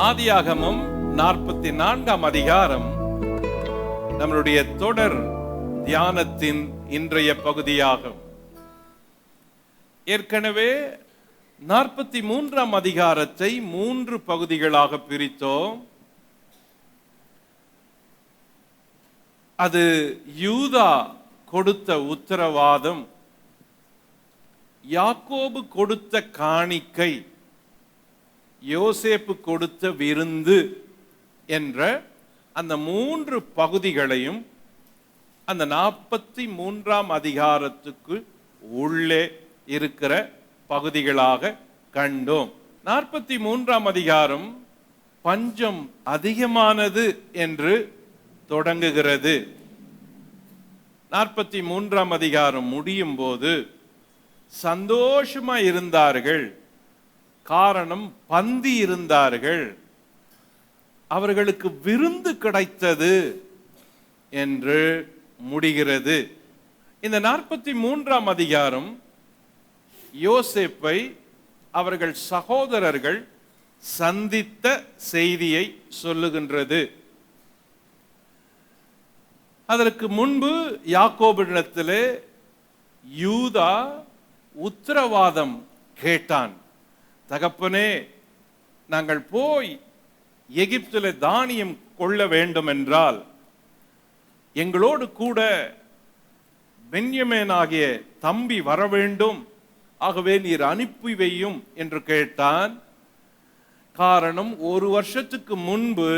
ஆதியாகமம் 44ஆம் அதிகாரம் நம்மளுடைய தொடர் தியானத்தின் இன்றைய பகுதியாகும். ஏற்கனவே 43ஆம் அதிகாரத்தை 3 பகுதிகளாக பிரித்தோம். அது யூதா கொடுத்த உத்தரவாதம், யாக்கோபு கொடுத்த காணிக்கை, யோசேப்பு கொடுத்த விருந்து என்ற அந்த 3 பகுதிகளையும் அந்த 43ஆம் அதிகாரத்துக்கு உள்ளே இருக்கிற பகுதிகளாக கண்டோம். 43ஆம் அதிகாரம் பஞ்சம் அதிகமானது என்று தொடங்குகிறது. 43ஆம் அதிகாரம் முடியும் போது சந்தோஷமா இருந்தார்கள். காரணம், பந்தி இருந்தார்கள், அவர்களுக்கு விருந்து கிடைத்தது என்று முடிகிறது. இந்த 43ஆம் அதிகாரம் யோசேப்பை அவர்கள் சகோதரர்கள் சந்தித்த செய்தியை சொல்லுகின்றது. அதற்கு முன்பு யாக்கோபிடத்திலே யூதா உத்தரவாதம் கேட்டான். தகப்பனே, நாங்கள் போய் எகிப்திலே தானியம் கொள்ள வேண்டும் என்றால் எங்களோடு கூட பென்யமீனாகிய தம்பி வர வேண்டும், ஆகவே நீர் அனுப்பி வையும் என்று கேட்டான். காரணம், 1 வருஷத்துக்கு முன்பு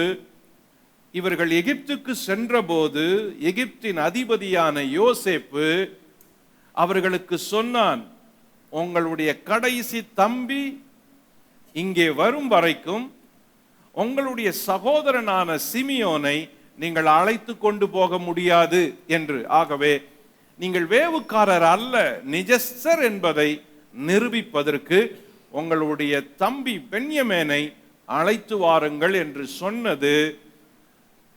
இவர்கள் எகிப்துக்கு சென்றபோது எகிப்தின் அதிபதியான யோசேப்பு அவர்களுக்கு சொன்னான், உங்களுடைய கடைசி தம்பி இங்கே வரும் வரைக்கும் உங்களுடைய சகோதரனான சிமியோனை நீங்கள் அழைத்து கொண்டு போக முடியாது என்று. ஆகவே நீங்கள் வேவுக்காரர் அல்ல, நிஜஸ்தர் என்பதை நிரூபிப்பதற்கு உங்களுடைய தம்பி பென்யமீனை அழைத்து வாருங்கள் என்று சொன்னது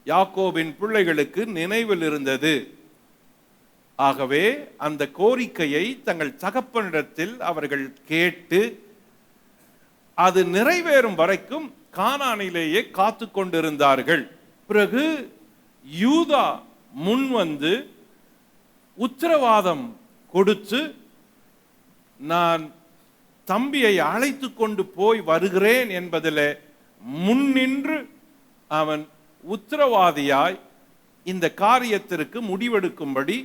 யாக்கோபின் பிள்ளைகளுக்கு நினைவில் இருந்தது. ஆகவே அந்த கோரிக்கையை தங்கள் தகப்பனிடத்தில் அவர்கள் கேட்டு அது நிறைவேறும் வரைக்கும் கானானிலேயே காத்து கொண்டிருந்தார்கள். பிறகு யூதா முன் வந்து உத்தரவாதம் கொடுத்து, நான் தம்பியை அழைத்து கொண்டு போய் வருகிறேன் என்பதில் முன்னின்று அவன் உத்தரவாதியாய் இந்த காரியத்திற்கு முடிவெடுக்கும்படி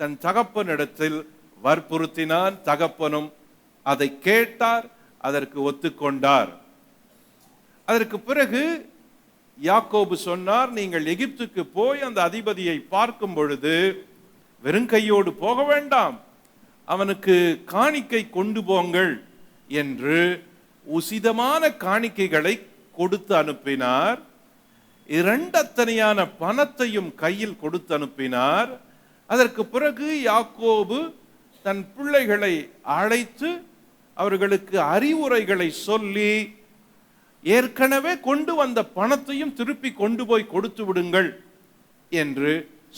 தன் தகப்பனிடத்தில் வற்புறுத்தினான். தகப்பனும் அதை கேட்டார், அதற்கு ஒத்துக்கொண்டார். அதற்கு பிறகு யாக்கோபு சொன்னார், நீங்கள் எகிப்துக்கு போய் அந்த அதிபதியை பார்க்கும் பொழுது வெறுங்கையோடு போக வேண்டாம், அவனுக்கு காணிக்கை கொண்டு போங்கள் என்று உசிதமான காணிக்கைகளை கொடுத்து அனுப்பினார். 2 அத்தனையான பணத்தையும் கையில் கொடுத்து அனுப்பினார். அதற்கு பிறகு யாக்கோபு தன் பிள்ளைகளை அழைத்து அவர்களுக்கு அறிவுரைகளை சொல்லி, ஏற்கனவே கொண்டு வந்த பணத்தையும் திருப்பி கொண்டு போய் கொடுத்து விடுங்கள் என்று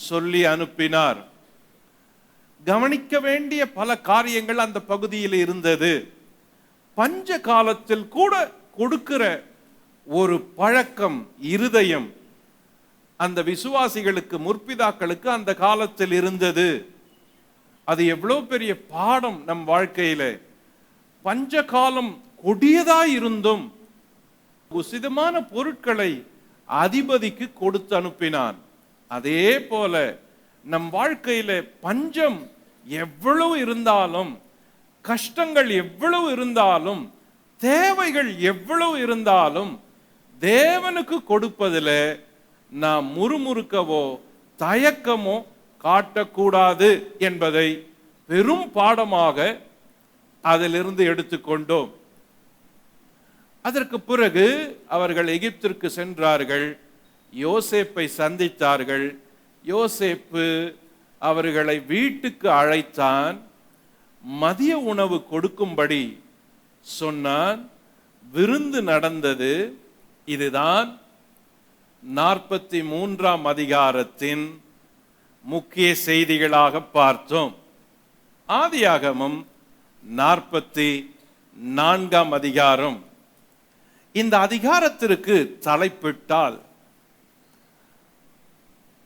சொல்லி அனுப்பினார். கவனிக்க வேண்டிய பல காரியங்கள் அந்த பகுதியில் இருந்தது. பஞ்ச காலத்தில் கூட கொடுக்கிற ஒரு பழக்கம், இருதயம் அந்த விசுவாசிகளுக்கு, முற்பிதாக்களுக்கு அந்த காலத்தில் இருந்தது. அது எவ்வளவு பெரிய பாடம் நம் வாழ்க்கையில. பஞ்ச காலம் கொடியதாய் இருந்தும் உசிதமான பொருட்களை அதிபதிக்கு கொடுத்து அனுப்பினான். அதே போல நம் வாழ்க்கையில பஞ்சம் எவ்வளவு இருந்தாலும், கஷ்டங்கள் எவ்வளவு இருந்தாலும், தேவைகள் எவ்வளவு இருந்தாலும் தேவனுக்கு கொடுப்பதில் நாம் முறுமுறுக்கவோ தயக்கமோ காட்டக்கூடாது என்பதை பெரும் பாடமாக அதிலிருந்து எடுத்துக்கொண்டோம். அதற்கு பிறகு அவர்கள் எகிப்திற்கு சென்றார்கள், யோசேப்பை சந்தித்தார்கள். யோசேப்பு அவர்களை வீட்டுக்கு அழைத்தான், மதிய உணவு கொடுக்கும்படி சொன்னான். விருந்து நடந்தது. இதுதான் 43ஆம் அதிகாரத்தின் முக்கிய செய்திகளாக பார்த்தோம். ஆதியாகமம் 44ஆம் அதிகாரம் இந்த அதிகாரத்திற்கு தலைப்பிட்டால்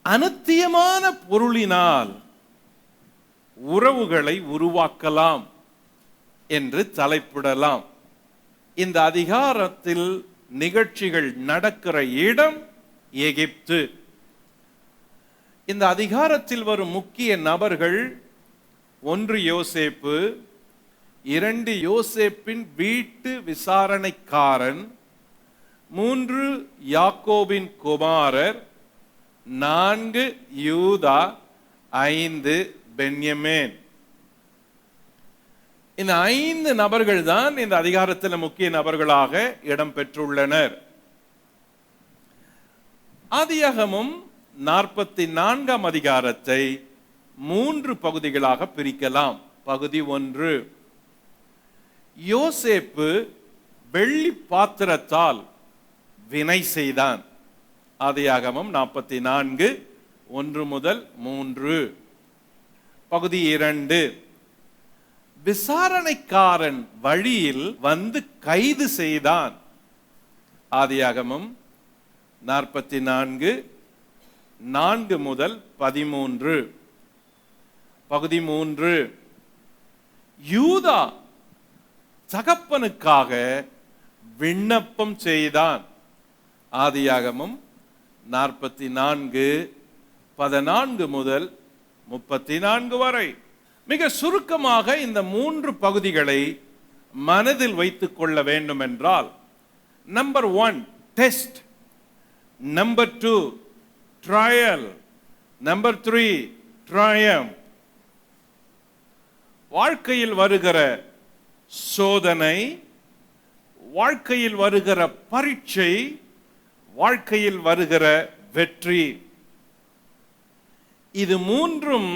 அநித்தியமான பொருளினால் உறவுகளை உருவாக்கலாம் என்று தலைப்பிடலாம். இந்த அதிகாரத்தில் நிகழ்ச்சிகள் நடக்கிற இடம் எகிப்து. இந்த அதிகாரத்தில் வரும் முக்கிய நபர்கள் 1 யோசேப்பு, 2 யோசேப்பின் வீட்டு விசாரணைக்காரன், 3 யாக்கோபின் குமாரர், 4 யூதா, 5 பென்யமீன். இந்த 5 நபர்கள் தான் இந்த அதிகாரத்தில் முக்கிய நபர்களாக இடம் பெற்றுள்ளனர். ஆதியாகமம் 44ஆம் அதிகாரத்தை 3 பகுதிகளாக பிரிக்கலாம். பகுதி 1, யோசேப்பு வெள்ளி பாத்திரத்தால் வினை செய்தான். ஆதியாகமம் 44 1 முதல் 3. பகுதி 2, விசாரணைக்காரன் வழியில் வந்து கைது செய்தான். ஆதியாகமம் 44 4 முதல் 13. பகுதி 3, யூதா தகப்பனுக்காக விண்ணப்பம் செய்தான். ஆதியாகமம் 44 14 முதல் 34 வரை. மிக சுருக்கமாக இந்த 3 பகுதிகளை மனதில் வைத்துக் கொள்ள வேண்டும் என்றால், number 1 test, number 2 trial, number 3 ட்ரையம். வாழ்க்கையில் வருகிற சோதனை, வாழ்க்கையில் வருகிற பரீட்சை, வாழ்க்கையில் வருகிற வெற்றி, இது 3ம்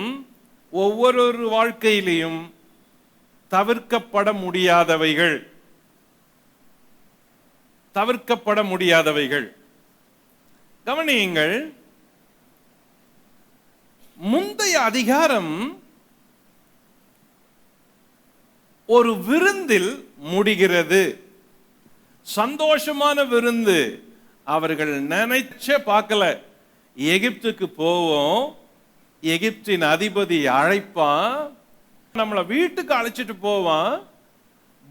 ஒவ்வொரு வாழ்க்கையிலையும் தவிர்க்கப்பட முடியாதவைகள். தவிர்க்கப்பட முடியாதவைகள். கவனியுங்கள், முந்தைய அதிகாரம் ஒரு விருந்தில் முடிகிறது. சந்தோஷமான விருந்து. அவர்கள் நினைச்ச பார்க்கல, எகிப்துக்கு போவோம், எகிப்தின் அதிபதி அழைப்பான், நம்மளை வீட்டுக்கு அழைச்சிட்டு போவான்,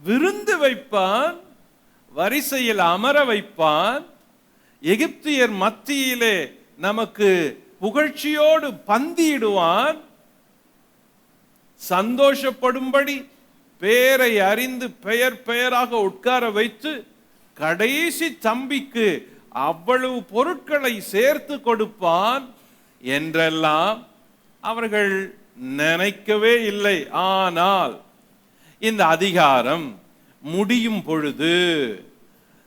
விருந்து வைப்பான், வரிசையில் அமர வைப்பான், எகிப்தியர் மத்தியிலே நமக்கு புகழ்ச்சியோடு பந்தியிடுவான், சந்தோஷப்படும்படி பேரை அறிந்து பெயர் பெயராக உட்கார வைத்து கடைசி தம்பிக்கு அவ்வளவு பொருட்களை சேர்த்து கொடுப்பான் என்றெல்லாம் அவர்கள் நினைக்கவே இல்லை. ஆனால் இந்த அதிகாரம் முடியும் பொழுது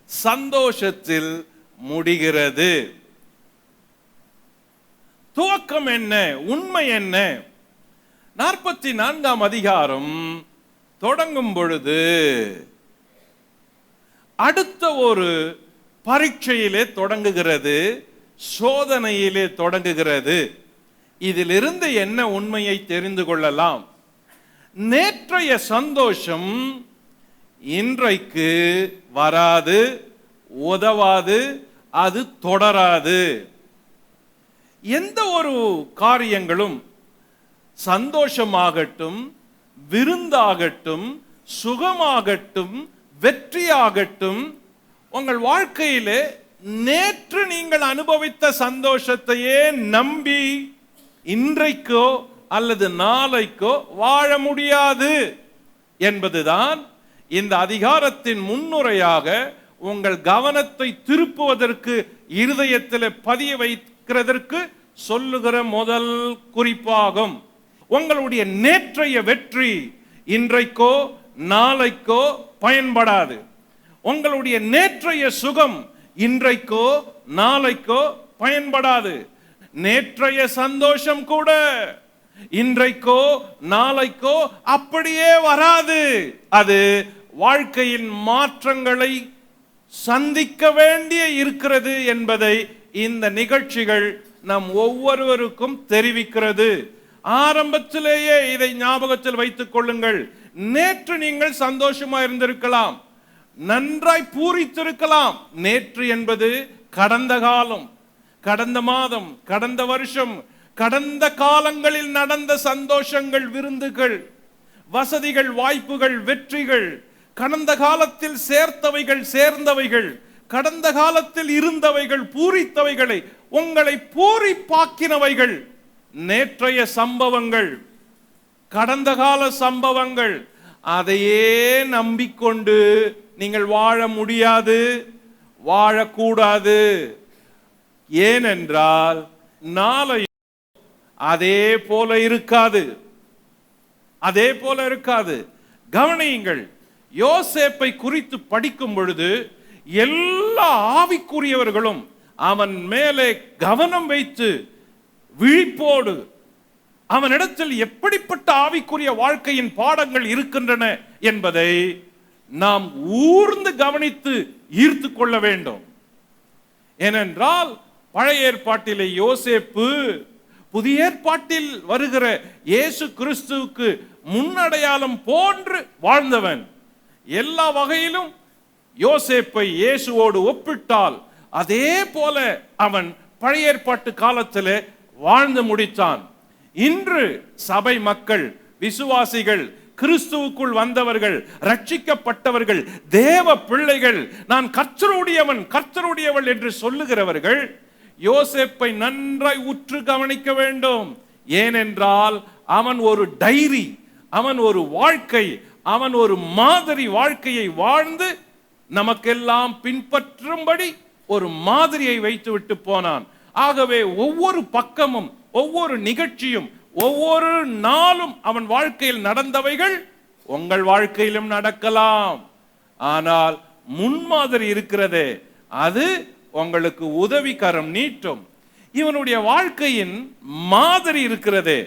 சந்தோஷத்தில் முடிகிறது. துவக்கம் என்ன, உண்மை என்ன? 44ஆம் அதிகாரம் தொடங்கும் பொழுது அடுத்த ஒரு பரீட்சையிலே தொடங்குகிறது, சோதனையிலே தொடங்குகிறது. இதிலிருந்து என்ன உண்மையை தெரிந்து கொள்ளலாம்? நேற்றைய சந்தோஷம் இன்றைக்கு வராது, உதவாது, அது தொடராது. எந்த ஒரு காரியங்களும் சந்தோஷமாகட்டும், விருந்தாகட்டும், சுகமாகட்டும், வெற்றியாகட்டும், உங்கள் வாழ்க்கையிலே நேற்று நீங்கள் அனுபவித்த சந்தோஷத்தையே நம்பி இன்றைக்கோ அல்லது நாளைக்கோ வாழ முடியாது என்பதுதான் இந்த அதிகாரத்தின் முன்னுரையாக உங்கள் கவனத்தை திருப்புவதற்கு, இருதயத்தில் பதிய வைக்கிறதற்கு சொல்லுகிற முதல் குறிப்பாகும். உங்களுடைய நேற்றைய வெற்றி இன்றைக்கோ நாளைக்கோ பயன்படாது. உங்களுடைய நேற்றைய சுகம் இன்றைக்கோ நாளைக்கோ பயன்படாது. நேற்றைய சந்தோஷம் கூட இன்றைக்கோ நாளைக்கோ அப்படியே வராது. அது வாழ்க்கையின் மாற்றங்களை சந்திக்க வேண்டிய இருக்கிறது என்பதை இந்த நிகழ்ச்சிகள் நம் ஒவ்வொருவருக்கும் தெரிவிக்கிறது. ஆரம்பத்திலேயே இதை ஞாபகத்தில் வைத்துக் கொள்ளுங்கள். நேற்று நீங்கள் சந்தோஷமா இருந்திருக்கலாம், நன்றாய் பூரித்திருக்கலாம். நேற்று என்பது கடந்த காலம், கடந்த மாதம், கடந்த வருஷம், கடந்த காலங்களில் நடந்த சந்தோஷங்கள், விருந்துகள், வசதிகள், வாய்ப்புகள், வெற்றிகள், கடந்த காலத்தில் சேர்ந்தவைகள், கடந்த காலத்தில் இருந்தவைகள், பூரித்தவைகளை, உங்களை பூரிப்பாக்கினவைகள் நேற்றைய சம்பவங்கள், கடந்த கால சம்பவங்கள். அதையே நம்பிக்கொண்டு நீங்கள் வாழ முடியாது, வாழக்கூடாது. ஏனென்றால் நாளை அதே போல இருக்காது, அதே போல இருக்காது. கவனியுங்கள், யோசேப்பை குறித்து படிக்கும் பொழுது எல்லா ஆவிக்குரியவர்களும் அவன் மேலே கவனம் வைத்து விழிப்போடு அவனிடத்தில் எப்படிப்பட்ட ஆவிக்குரிய வாழ்க்கையின் பாடங்கள் இருக்கின்றன என்பதை நாம் ஊர்ந்து கவனித்து ஈர்த்து கொள்ள வேண்டும். ஏனென்றால் பழைய ஏற்பாட்டிலே யோசேப்பு புதிய ஏற்பாட்டில் வருகிற இயேசு கிறிஸ்துவுக்கு முன்னடையாளம் போன்று வாழ்ந்தவன். எல்லா வகையிலும் யோசேப்பை இயேசுவோடு ஒப்பிட்டால் அதே போல அவன் பழைய ஏற்பாட்டு காலத்திலே வாழ்ந்து முடித்தான். இன்று சபை மக்கள், விசுவாசிகள், கிறிஸ்துவுக்குள் வந்தவர்கள், ரட்சிக்கப்பட்டவர்கள், தேவ பிள்ளைகள், நான் கர்த்தருடையவன், கர்த்தருடையவள் என்று சொல்லுகிறவர்கள் யோசேப்பை நன்றாய் உற்று கவனிக்க வேண்டும். ஏனென்றால் அவன் ஒரு டைரி, அவன் ஒரு வாழ்க்கை, அவன் ஒரு மாதிரி வாழ்க்கையை வாழ்ந்து நமக்கெல்லாம் பின்பற்றும்படி ஒரு மாதிரியை வைத்து விட்டு போனான். ஆகவே ஒவ்வொரு பக்கமும், ஒவ்வொரு நிகழ்ச்சியும், ஒவ்வொரு நாளும் அவன் வாழ்க்கையில் நடந்தவைகள் உங்கள் வாழ்க்கையிலும் நடக்கலாம். ஆனால் முன்மாதிரி இருக்கிறதே, அது உங்களுக்கு உதவிகரம் நீட்டும். இவனுடைய வாழ்க்கையின் மாதிரி இருக்கிறதே,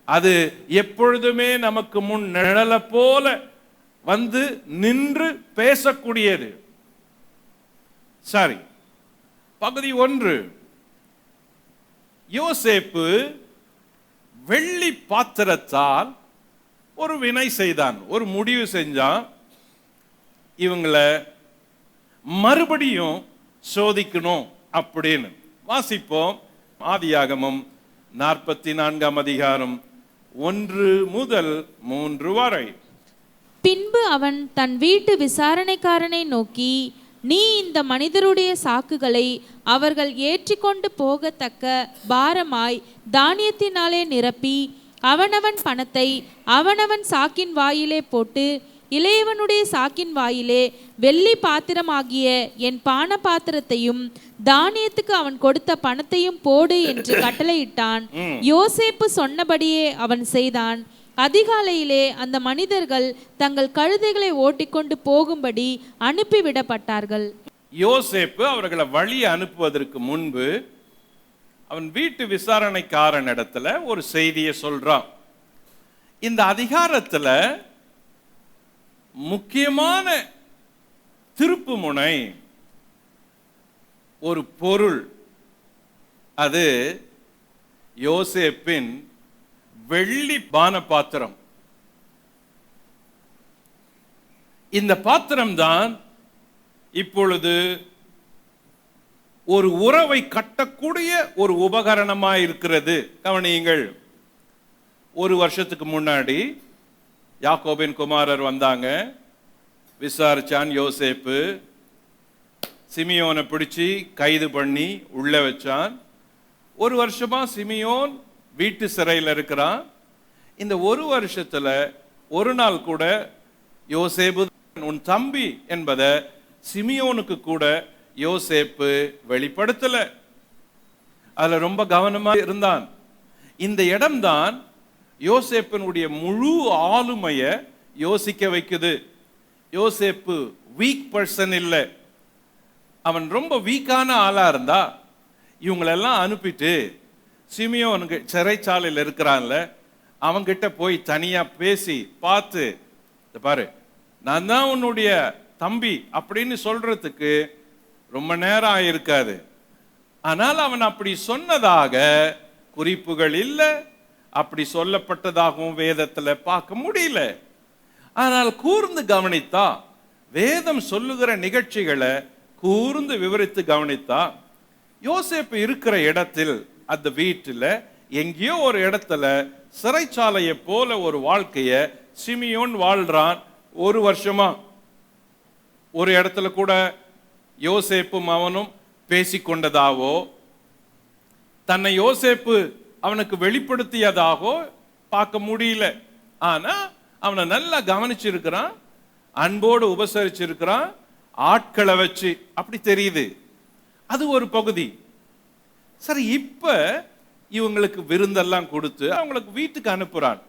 அது எப்பொழுதுமே நமக்கு முன் நிழல போல வந்து நின்று பேசக்கூடியது. சரி, பகுதி 1. யோசேப்பு வெள்ளி பாத்திரத்தால் ஒரு வினை செய்தான், ஒரு முடிவு செஞ்சான். இவங்களை மறுபடியும் சோதிக்கணும் அப்படின்னு. வாசிப்போம். ஆதியாகமம் 44ஆம் அதிகாரம் 1 முதல் 3 வரை. பின்பு அவன் தன் வீட்டு விசாரணைக்காரனை நோக்கி, நீ இந்த மனிதருடைய சாக்குகளை அவர்கள் ஏற்றிக்கொண்டு போகத்தக்க பாரமாய் தானியத்தினாலே நிரப்பி அவனவன் பணத்தை அவனவன் சாக்கின் வாயிலே போட்டு இளையவனுடைய சாக்கின் வாயிலே வெள்ளி பாத்திரமாகிய என் பான பாத்திரத்தையும் தானியத்துக்கு அவன் கொடுத்த பணத்தையும் போடு என்று கட்டளையிட்டான். யோசேப்பு சொன்னபடியே அவன் செய்தான். அதிகாலையிலே அந்த மனிதர்கள் தங்கள் கழுதைகளை ஓட்டிக்கொண்டு போகும்படி அனுப்பிவிடப்பட்டார்கள். யோசேப்பு அவர்களை வழி அனுப்புவதற்கு முன்பு அவன் வீட்டு விசாரணைக்காரன் இடத்துல ஒரு செய்தியை சொல்றான். இந்த அதிகாரத்துல முக்கியமான திருப்பு முனை, ஒரு பொருள், அது யோசேப்பின் வெள்ளி பான பாத்திரம். இந்த பாத்திரம்தான் இப்பொழுது ஒரு உறவை கட்டக்கூடிய ஒரு உபகரணமாய் இருக்கிறது. கவனியுங்கள், ஒரு வருஷத்துக்கு முன்னாடி யாக்கோபின் குமாரர் வந்தாங்க, விசாரிச்சான். யோசேப்பு சிமியோனை பிடிச்சி கைது பண்ணி உள்ள வச்சான். ஒரு வருஷமா சிமியோன் வீட்டு சிறையில் இருக்கிறான். இந்த ஒரு வருஷத்துல ஒரு நாள் கூட யோசேப்பு உன் தம்பி என்பதை சிமியோனுக்கு கூட யோசேப்பு வெளிப்படுத்தல. அதுல ரொம்ப கவனமா இருந்தான். இந்த இடம்தான் யோசேப்பினுடைய முழு ஆளுமைய யோசிக்க வைக்குது. யோசேப்பு வீக் பர்சன் இல்லை. அவன் ரொம்ப வீக்கான ஆளா இருந்தா இவங்களெல்லாம் அனுப்பிட்டு சிமியோனுக்கு சிறைச்சாலையில் இருக்கிறான்ல, அவன்கிட்ட போய் தனியா பேசி பார்த்து, பாரு நான் தான் உன்னுடைய தம்பி அப்படின்னு சொல்றதுக்கு ரொம்ப நேரம் ஆயிருக்காது. ஆனால் அவன் அப்படி சொன்னதாக குறிப்புகள் இல்லை, அப்படி சொல்லப்பட்டதாகவும் வேதத்துல பார்க்க முடியல. ஆனால் கூர்ந்து கவனித்தா வேதம் சொல்லுகிற நிகழ்ச்சிகளை கூர்ந்து விவரித்து கவனித்தா, யோசேப்பு இருக்கிற இடத்தில் அந்த வீட்டில் எங்கேயோ ஒரு இடத்துல சிறைச்சாலையை போல ஒரு வாழ்க்கைய சிமியோன் வாழ்றான். ஒரு வருஷமா ஒரு இடத்துல கூட யோசேப்பும் அவனும் பேசிக்கொண்டதாவோ, தன்னை யோசேப்பு அவனுக்கு வெளிப்படுத்தியதாகவோ பார்க்க முடியல. ஆனா அவனை நல்லா கவனிச்சிருக்கிறான், அன்போடு உபசரிச்சிருக்கிறான், ஆட்களை வச்சு, அப்படி தெரியுது. அது ஒரு பகுதி. சரி, இப்ப இவங்களுக்கு விருந்தெல்லாம் கொடுத்து அவங்களுக்கு வீட்டுக்கு அனுப்புறான்.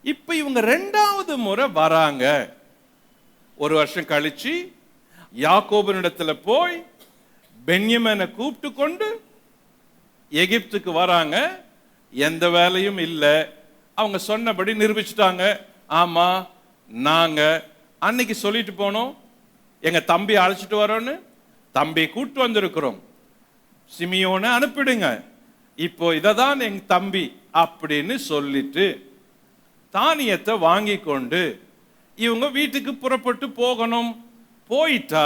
இப்ப இவங்க 2வது முறை வராங்க. ஒரு வருஷம் கழிச்சு யாக்கோபினிடத்துல போய் பென்யமீனை கூப்பிட்டு கொண்டு எகிப்துக்கு வராங்க. எந்த வேலையும் இல்லை, அவங்க சொன்னபடி நிரூபிச்சுட்டாங்க. ஆமா, நாங்க அன்னைக்கு சொல்லிட்டு போனோம் எங்க தம்பி அழைச்சிட்டு வரோன்னு, தம்பி கூட்டு வந்திருக்கிறோம், சிமியோனை அனுப்பிடுங்க, இப்போ இததான் எங்க தம்பி அப்படின்னு சொல்லிட்டு தானியத்தை வாங்கி கொண்டு இவங்க வீட்டுக்கு புறப்பட்டு போகணும். போயிட்டா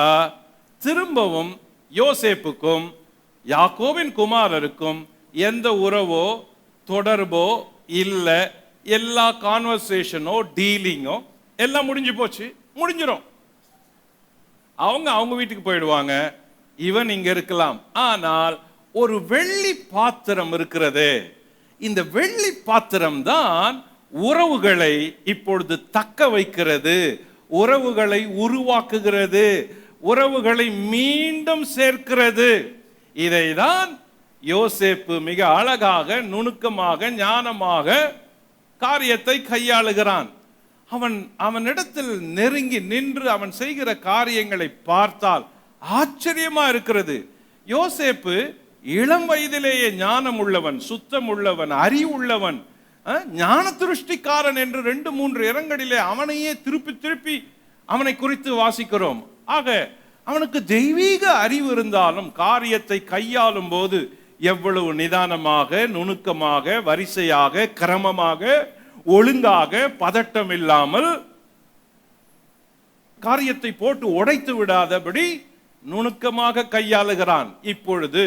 திரும்பவும் யோசேப்புக்கும் யாக்கோபின் குமாரருக்கும் எந்த உறவோ தொடர்போ இல்லை. எல்லா கான்வர்சேஷனோ டீலிங்கோ எல்லாம் முடிஞ்சு போச்சு, முடிஞ்சிடும். அவங்க வீட்டுக்கு போயிடுவாங்க, இவன் இங்க இருக்கலாம். ஆனால் ஒரு வெள்ளி பாத்திரம் இருக்கிறது. இந்த வெள்ளி பாத்திரம் தான் உறவுகளை இப்பொழுது தக்க வைக்கிறது, உறவுகளை உருவாக்குகிறது, உறவுகளை மீண்டும் சேர்க்கிறது. இதைதான் யோசேப்பு மிக அழகாக, நுணுக்கமாக, ஞானமாக காரியத்தை கையாளுகிறான். அவனிடத்தில் நெருங்கி நின்று அவன் செய்கிற காரியங்களை பார்த்தால் ஆச்சரியமா இருக்கிறது. யோசேப்பு இளம் வயதிலேயே ஞானம் உள்ளவன், சுத்தம் உள்ளவன், அறிவுள்ளவன், ஞான திருஷ்டிக்காரன் என்று 2-3 இடங்களிலே அவனையே திருப்பி திருப்பி அவனை குறித்து வாசிக்கிறோம். ஆக அவனுக்கு தெய்வீக அறிவு இருந்தாலும் காரியத்தை கையாளும் போது எவ்வளவு நிதானமாக, நுணுக்கமாக, வரிசையாக, கிரமமாக, ஒழுங்காக, பதட்டம் இல்லாமல் காரியத்தை போட்டு உடைத்து விடாதபடி நுணுக்கமாக கையாளுகிறான். இப்பொழுது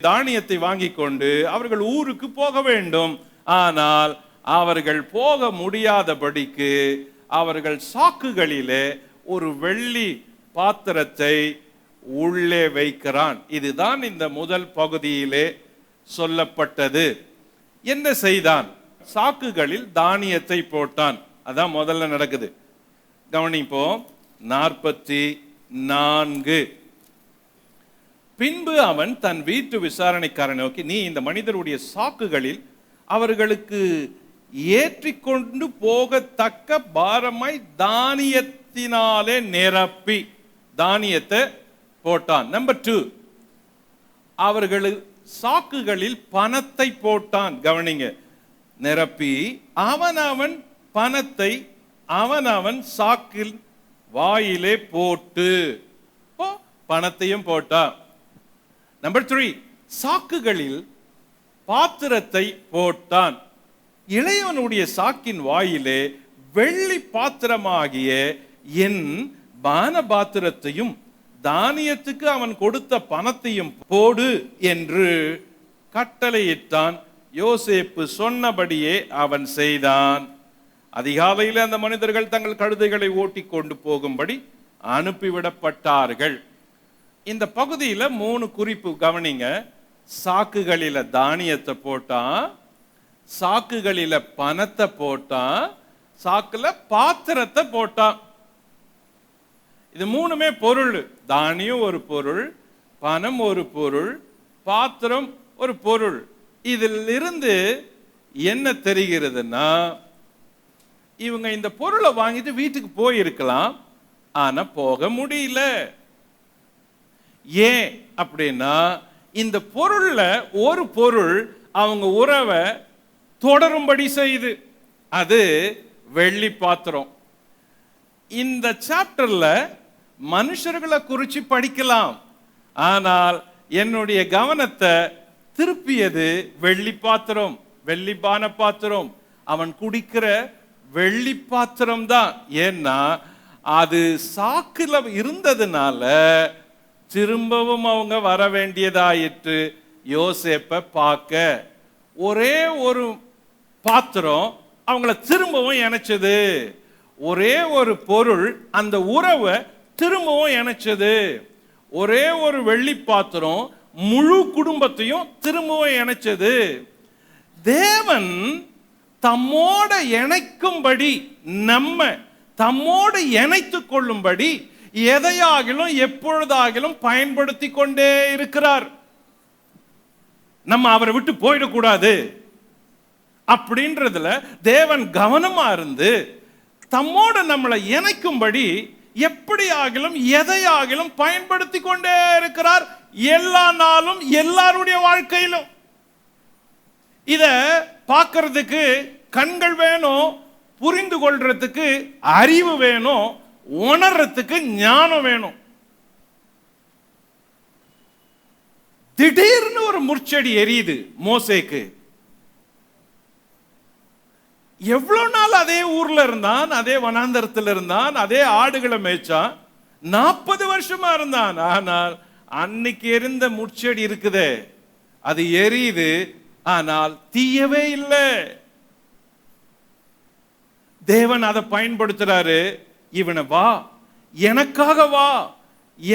தானியத்தை வாங்கி கொண்டு அவர்கள் ஊருக்கு போக வேண்டும். ஆனால் அவர்கள் போக முடியாதபடிக்கு அவர்கள் சாக்குகளிலே ஒரு வெள்ளி பாத்திரத்தை உள்ளே வைக்கிறான். இதுதான் இந்த முதல் பகுதியிலே சொல்லப்பட்டது. என்ன செய்தான்? சாக்குகளில் தானியத்தை போட்டான். அதான் முதல்ல நடக்குது. கவனிப்போம். 44. பின்பு அவன் தன் வீட்டு விசாரணைக்காரனை நோக்கி, நீ இந்த மனிதருடைய சாக்குகளில் அவர்களுக்கு ஏற்றிக்கொண்டு போகத்தக்க பாரமாய் தானியத்தினாலே நிரப்பி தானியத்தை போட்டான். நம்பர் 2, அவர்கள் சாக்குகளில் பணத்தை போட்டான். கவனிங்க, நிரப்பி அவனவன் பணத்தை அவனவன் சாக்கில் வாயிலே போட்டு பணத்தையும் போட்டான். நம்பர் 3, சாக்குகளில் பாத்திரத்தை போட்டான். இளையவனுடைய சாக்கின் வாயிலே வெள்ளி பாத்திரமாகிய என் பான பாத்திரத்தையும் தானியத்துக்கு அவன் கொடுத்த பணத்தையும் போடு என்று கட்டளையிட்டான். யோசேப்பு சொன்னபடியே அவன் செய்தான். அதிகாலையில் அந்த மனிதர்கள் தங்கள் கழுதைகளை ஓட்டி கொண்டு போகும்படி அனுப்பிவிடப்பட்டார்கள். இந்த பகுதியில 3 குறிப்பு கவனிங்க. சாக்குகளில தானியத்தை போட்டான், சாக்குகளில பணத்தை போட்டான், சாக்குல பாத்திரத்தை போட்டான். இது 3மே பொருள். தானியம் ஒரு பொருள், பணம் ஒரு பொருள், பாத்திரம் ஒரு பொருள். இதில் இருந்து என்ன தெரிகிறதுன்னா, இவங்க இந்த பொருளை வாங்கிட்டு வீட்டுக்கு போயிருக்கலாம், ஆனா போக முடியல. ஏன் அப்படின்னா, இந்த பொருள்ல ஒரு பொருள் அவங்க உறவை தொடரும்படி செய்து, அது வெள்ளி பாத்திரம். இந்த சாப்டர்ல மனுஷர்களை குறித்து படிக்கலாம், ஆனால் என்னுடைய கவனத்தை திருப்பியது வெள்ளி பாத்திரம், வெள்ளிப்பான பாத்திரம். அவன் குடிக்கிற வெள்ளி பாத்திரம் தான். ஏன்னா அது சாக்குல இருந்ததுனால திரும்பவும் அவங்க வர வேண்டியதாயிற்று யோசேப்பை பார்க்க. ஒரே ஒரு பாத்திரம் அவங்கள திரும்பவும் இணைச்சது. ஒரே ஒரு பொருள் அந்த உறவை திரும்பவும் இணைச்சது. ஒரே ஒரு வெள்ளி பாத்திரம் முழு குடும்பத்தையும் திரும்பவும் இணைச்சது. தேவன் தம்மோட இணைக்கும்படி, நம்ம தம்மோடு இணைத்துக் கொள்ளும்படி எதையாகிலும் எப்பொழுதாகிலும் பயன்படுத்தி கொண்டே இருக்கிறார். நம்ம அவரை விட்டு போயிடக்கூடாது அப்படின்றதுல தேவன் கவனமா இருந்து தம்மோடு நம்மளை இணைக்கும்படி எப்படி ஆகிலும் எதையாகிலும் பயன்படுத்தி கொண்டே இருக்கிறார். எல்லா நாளும் எல்லாருடைய வாழ்க்கையிலும். இத பார்க்கிறதுக்கு கண்கள் வேணும், புரிந்து கொள்றதுக்கு அறிவு வேணும், உணர்றதுக்கு ஞானம் வேணும். திடீர்னு ஒரு முட்செடி எரியுது மோசேக்கு. எவ்வளவு நாள் அதே ஊர்ல இருந்தான், அதே வனாந்தரத்தில் இருந்தான், அதே ஆடுகளை மேய்ச்சான், 40 வருஷமா இருந்தான். ஆனால் அன்னைக்கு எரிந்த முட்செடி இருக்குதே, அது எரியுது, ஆனால் தீயவே இல்லை. தேவன் அதை பயன்படுத்துறாரு. இவனை வா, எனக்காக வா,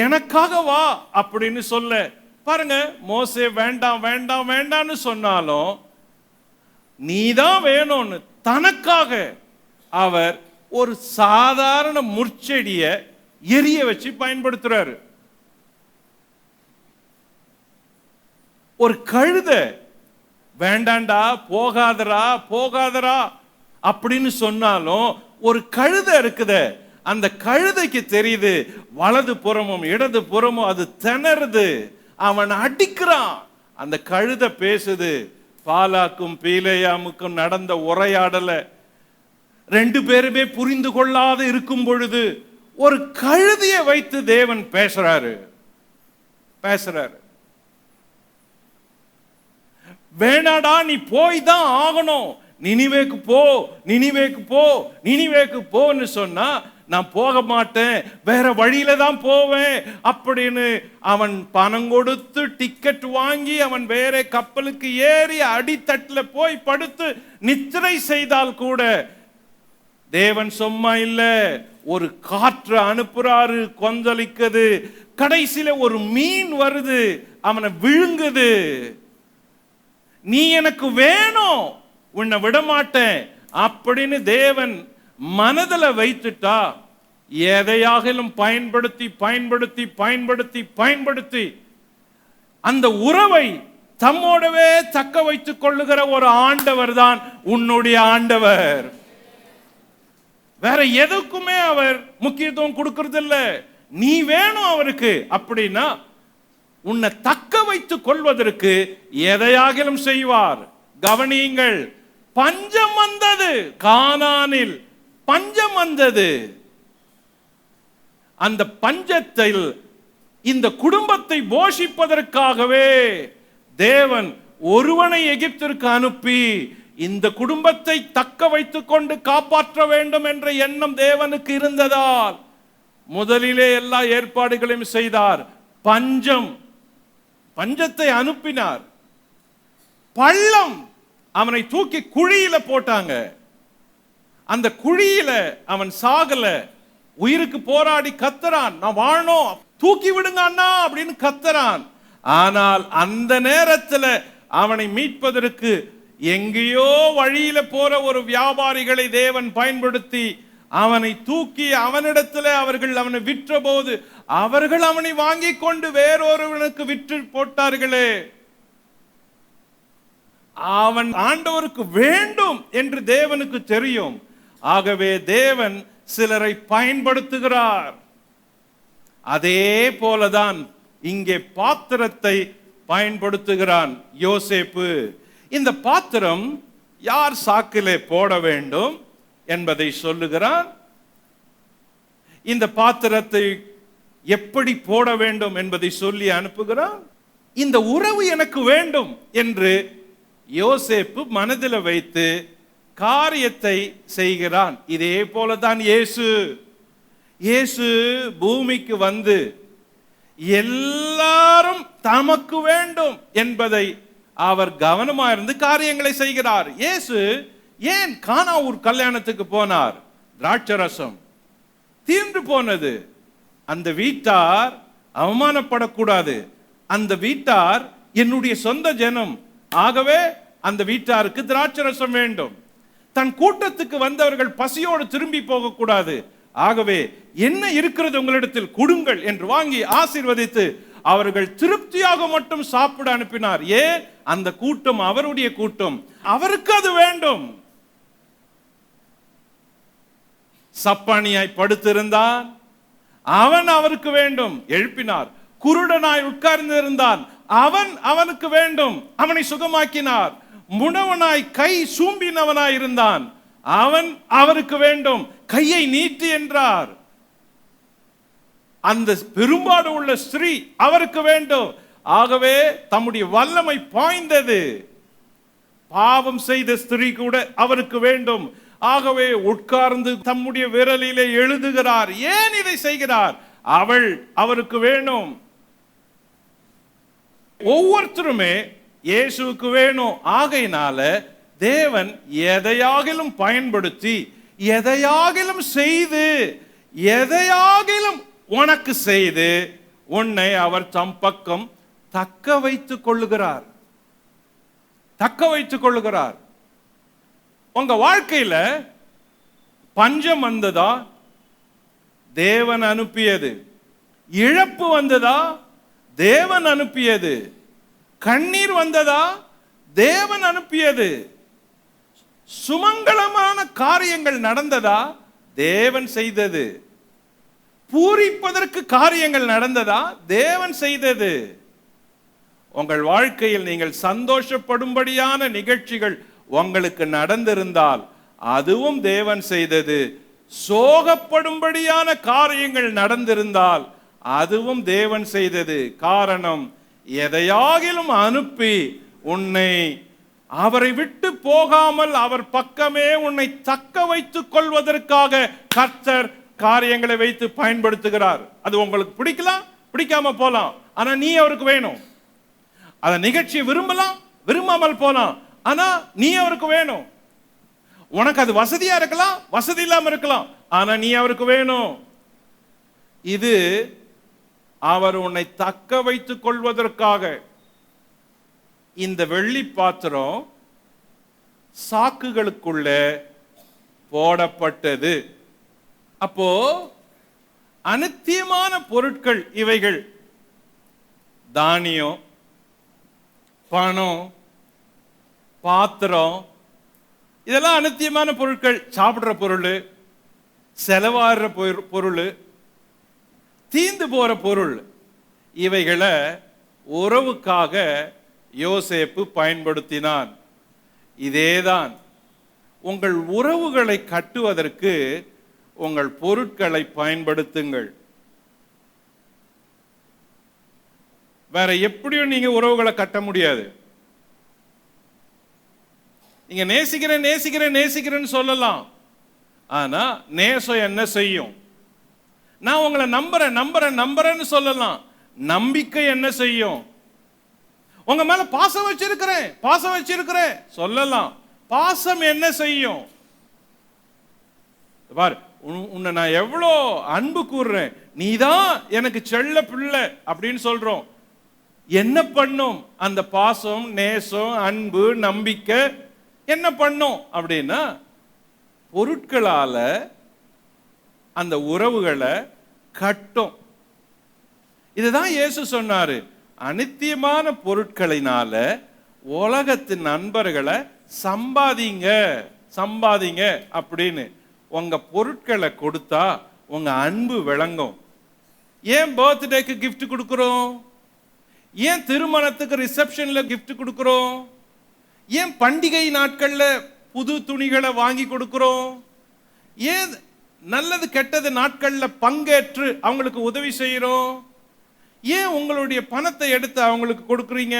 எனக்காக வா அப்படின்னு சொல்ல பாருங்க. மோசே வேண்டாம் வேண்டாம் வேண்டாம்னு சொன்னாலும் நீதான் வேணும்னு தனக்காக அவர் ஒரு சாதாரண முட்செடிய எரிய வச்சு பயன்படுத்துறாரு. ஒரு கழுத வேண்டாண்டா, போகாதரா போகாதரா அப்படின்னு சொன்னாலும் ஒரு கழுத இருக்குதே, அந்த கழுதைக்கு தெரியுது வலது புறமும் இடது புறமும் அது திணறுது, அவன் அடிக்கிறான். அந்த கழுத பேசுது. பாலாக்கும் பீலேயாமுக்கும் நடந்த உரையாடல 2 பேருமே புரிந்து கொள்ளாத இருக்கும் பொழுது ஒரு கழுதையை வைத்து தேவன் பேசுறாரு. வேணாடா, நீ போய் தான் ஆகணும், நினிவேக்கு போ, நினிவேக்கு போ, நினிவேக்கு போன்னு சொன்னா நான் போக மாட்டேன், வேற வழியில தான் போவேன் அப்படின்னு அவன் பணம் கொடுத்து டிக்கெட் வாங்கி அவன் வேற கப்பலுக்கு ஏறி அடித்தட்டுல போய் படுத்து நித்திரை செய்தால் கூட தேவன் சும்மா இல்ல. ஒரு காற்று அனுப்புறாரு, கொந்தளிக்குது, கடைசியில ஒரு மீன் வருது, அவனை விழுங்குது. நீ எனக்கு வேணும், உன்னை விட மாட்டேன் அப்படின்னு தேவன் மனதில் வைத்துட்டா எதையாகிலும் பயன்படுத்தி பயன்படுத்தி பயன்படுத்தி பயன்படுத்தி அந்த உறவை தம்மோடவே தக்க வைத்துக் கொள்ளுகிற ஒரு ஆண்டவர் தான் உன்னுடைய ஆண்டவர். வேற எதுக்குமே அவர் முக்கியத்துவம் கொடுக்கிறது இல்ல. நீ வேணும் அவருக்கு அப்படின்னா உன்னை தக்க வைத்துக் கொள்வதற்கு எதையாகிலும் செய்வார். கவனியுங்கள், பஞ்சம் வந்தது, கானானில் பஞ்சம் வந்தது. அந்த பஞ்சத்தில் இந்த குடும்பத்தை போஷிப்பதற்காகவே தேவன் ஒருவனை எகிப்திற்கு அனுப்பி இந்த குடும்பத்தை தக்க வைத்துக் கொண்டு காப்பாற்ற வேண்டும் என்ற எண்ணம் தேவனுக்கு இருந்ததால் முதலிலே எல்லா ஏற்பாடுகளையும் செய்தார். பஞ்சத்தை அனுப்பினார். பள்ளம், அவனை தூக்கி குழியில போட்டாங்க. அந்த குழியில அவன் சாகல, உயிருக்கு போராடி கத்துறான், நான் வாழணும், தூக்கி விடுங்க அண்ணா அப்படின்னு கத்துறான். ஆனால் அந்த நேரத்தில் அவனை மீட்பதற்கு எங்கேயோ வழியில போற ஒரு வியாபாரிகளை தேவன் பயன்படுத்தி அவனை தூக்கி அவனிடத்தில் அவர்கள் அவனை விற்ற போது அவர்கள் அவனை வாங்கி கொண்டு வேறொருவனுக்கு விற்று போட்டார்களே. அவன் ஆண்டவருக்கு வேண்டும் என்று தேவனுக்கு தெரியும். ஆகவே தேவன் சிலரை பயன்படுத்துகிறார். அதே போலதான் இங்கே பாத்திரத்தை பயன்படுத்துகிறான் யோசேப்பு. இந்த பாத்திரம் யார் சாக்கிலே போட வேண்டும் என்பதை சொல்லுகிறான். இந்த பாத்திரத்தை எப்படி போட வேண்டும் என்பதை சொல்லி அனுப்புகிறான். இந்த உறவு எனக்கு வேண்டும் என்று யோசேப்பு மனதில் வைத்து காரியத்தை செய்கிறான். இதே போலதான் இயேசு. இயேசு பூமிக்கு வந்து எல்லாரும் தமக்கு வேண்டும் என்பதை அவர் கவனமாயிருந்து காரியங்களை செய்கிறார். இயேசு ஏன் கானாவூர் கல்யாணத்துக்கு போனார்? திராட்சரசம் தீர்ந்து போனது. அந்த வீட்டார் அவமானப்படக்கூடாது. அந்த வீட்டார் என்னுடைய சொந்த ஜனம், ஆகவே அந்த வீட்டாருக்கு திராட்சரசம் வேண்டும். தன் கூட்டத்துக்கு வந்தவர்கள் பசியோடு திரும்பி போகக்கூடாது. ஆகவே என்ன இருக்கிறது உங்களிடத்தில் கொடுங்கள் என்று வாங்கி ஆசீர்வதித்து அவர்கள் திருப்தியாக மட்டும் சாப்பிட அனுப்பினார். ஏன்? அந்த கூட்டம் அவருடைய கூட்டம், அவருக்கு அது வேண்டும். சப்பானியாய் படுத்திருந்தான், அவன் அவருக்கு வேண்டும், எழுப்பினார். குருடனாய் உட்கார்ந்து இருந்தான், அவனுக்கு வேண்டும், அவனை சுகமாக்கினார். முடவனாய் கை சூம்பினவனாய் இருந்தான், அவருக்கு வேண்டும், கையை நீட்டி என்றார். அந்த பெரும்பாடு உள்ள ஸ்திரீ அவருக்கு வேண்டும். ஆகவே தம்முடைய வல்லமை பாய்ந்தது. பாவம் செய்த ஸ்திரீ கூட அவருக்கு வேண்டும். ஆகவே உட்கார்ந்து தம்முடைய விரலிலே எழுதுகிறார். ஏன் இதை செய்கிறார்? அவருக்கு வேணும். ஒவ்வொருத்தருமே இயேசுவுக்கு வேணும். ஆகையினால தேவன் எதையாகிலும் பயன்படுத்தி, எதையாகிலும் செய்து, எதையாகிலும் உனக்கு செய்து உன்னை அவர் தம் பக்கம் தக்க வைத்துக் கொள்ளுகிறார். தக்க வைத்துக் கொள்ளுகிறார். உங்க வாழ்க்கையில பஞ்சம் வந்ததா? தேவன் அனுப்பியது. இழப்பு வந்ததா? தேவன் அனுப்பியது. கண்ணீர் வந்ததா? தேவன் அனுப்பியது. சுமங்கலமான காரியங்கள் நடந்ததா? தேவன் செய்தது. பூரிப்பதற்கு காரியங்கள் நடந்ததா? தேவன் செய்தது. உங்கள் வாழ்க்கையில் நீங்கள் சந்தோஷப்படும்படியான நிகழ்ச்சிகள் உங்களுக்கு நடந்திருந்தால் அதுவும் தேவன் செய்தது. சோகப்படும்படியான காரியங்கள் நடந்திருந்தால் அதுவும் தேவன் செய்தது. காரணம், எதையாகிலும் அனுப்பி உன்னை அவரை விட்டு போகாமல் அவர் பக்கமே உன்னை தக்க வைத்துக் கொள்வதற்காக கர்த்தர் காரியங்களை வைத்து பயன்படுத்துகிறார். அது உங்களுக்கு பிடிக்கலாம், பிடிக்காம போலாம், ஆனா நீ அவருக்கு வேணும். அந்த நிகழ்ச்சியை விரும்பலாம், விரும்பாமல் போலாம், ஆனா நீ அவருக்கு வேணும். உனக்கு அது வசதியா இருக்கலாம், வசதி இல்லாம இருக்கலாம், ஆனா நீ அவருக்கு வேணும். இது அவர் உன்னை தக்க வைத்துக் கொள்வதற்காக. இந்த வெள்ளி பாத்திரம் சாக்குகளுக்குள்ள போடப்பட்டது. அப்போ அநித்தியமான பொருட்கள் இவைகள். தானியம், பணம், பாத்திரம், இதெல்லாம் அநித்தியமான பொருட்கள். சாப்பிடுற பொருள், செலவாடுற பொருள், தீந்து போற பொருள். இவைகளை உறவுக்காக யோசேப்பு பயன்படுத்தினான். இதேதான் உங்கள் உறவுகளை கட்டுவதற்கு உங்கள் பொருட்களை பயன்படுத்துங்கள். வேற எப்படியும் நீங்க உறவுகளை கட்ட முடியாது. நீங்க நேசிக்கிறேன் நேசிக்கிறேன் நேசிக்கிறேன்னு சொல்லலாம், ஆனா நேசம் என்ன செய்யும்? நான் உங்களை நம்புறேன் நம்புறேன் நம்புறேன்னு சொல்லலாம், நம்பிக்கை என்ன செய்யும்? உங்க மேல பாசம் வச்சிருக்கிறேன் பாசம் வச்சிருக்கிறேன் சொல்லலாம், பாசம் என்ன செய்யும்? பாரு, உன்னை நான் எவ்வளோ அன்பு கூறுறேன், நீதான் எனக்கு செல்ல பிள்ளை அப்படின்னு சொல்றோம். என்ன பண்ணும் அந்த பாசம், நேசம், அன்பு, நம்பிக்கை என்ன பண்ணும் அப்படின்னா, பொருட்களால அந்த உறவுகளை கட்டும். இதுதான் இயேசு சொன்னாரு, அநித்தியமான பொருட்களினால உலகத்தின் நண்பர்களை சம்பாதிங்க சம்பாதிங்க அப்படின்னு. உங்க பொருட்களை கொடுத்தா உங்க அன்பு விளங்கும். ஏன் பர்த்டேக்கு கிஃப்ட் கொடுக்கிறோம்? ஏன் திருமணத்துக்கு ரிசப்ஷன்ல கிஃப்ட் கொடுக்கிறோம்? ஏன் பண்டிகை நாட்கள்ல புது துணிகளை வாங்கி கொடுக்கிறோம்? ஏன் நல்லது கெட்டது நாட்கள்ல பங்கேற்று அவங்களுக்கு உதவி செய்யறோம்? ஏன் உங்களுடைய பணத்தை எடுத்து அவங்களுக்கு கொடுக்குறீங்க?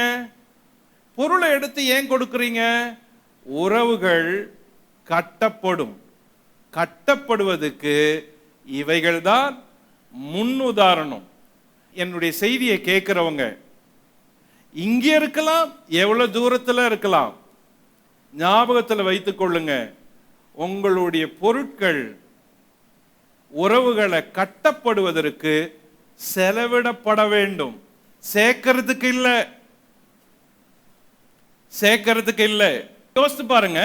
பொருளை எடுத்து ஏன் கொடுக்குறீங்க? உறவுகள் கட்டப்படும். கட்டப்படுவதற்கு இவைகள்தான் முன்னுதாரணம். என்னுடைய செய்தியை கேட்கிறவங்க இங்கே இருக்கலாம், எவ்வளவு தூரத்தில் இருக்கலாம், ஞாபகத்தில் வைத்துக் கொள்ளுங்க, உங்களுடைய பொருட்கள் உறவுகளை கட்டப்படுவதற்கு செலவிடப்பட வேண்டும். சேர்க்கறதுக்கு இல்லை, சேர்க்கறதுக்கு இல்லை. யோசித்து பாருங்க,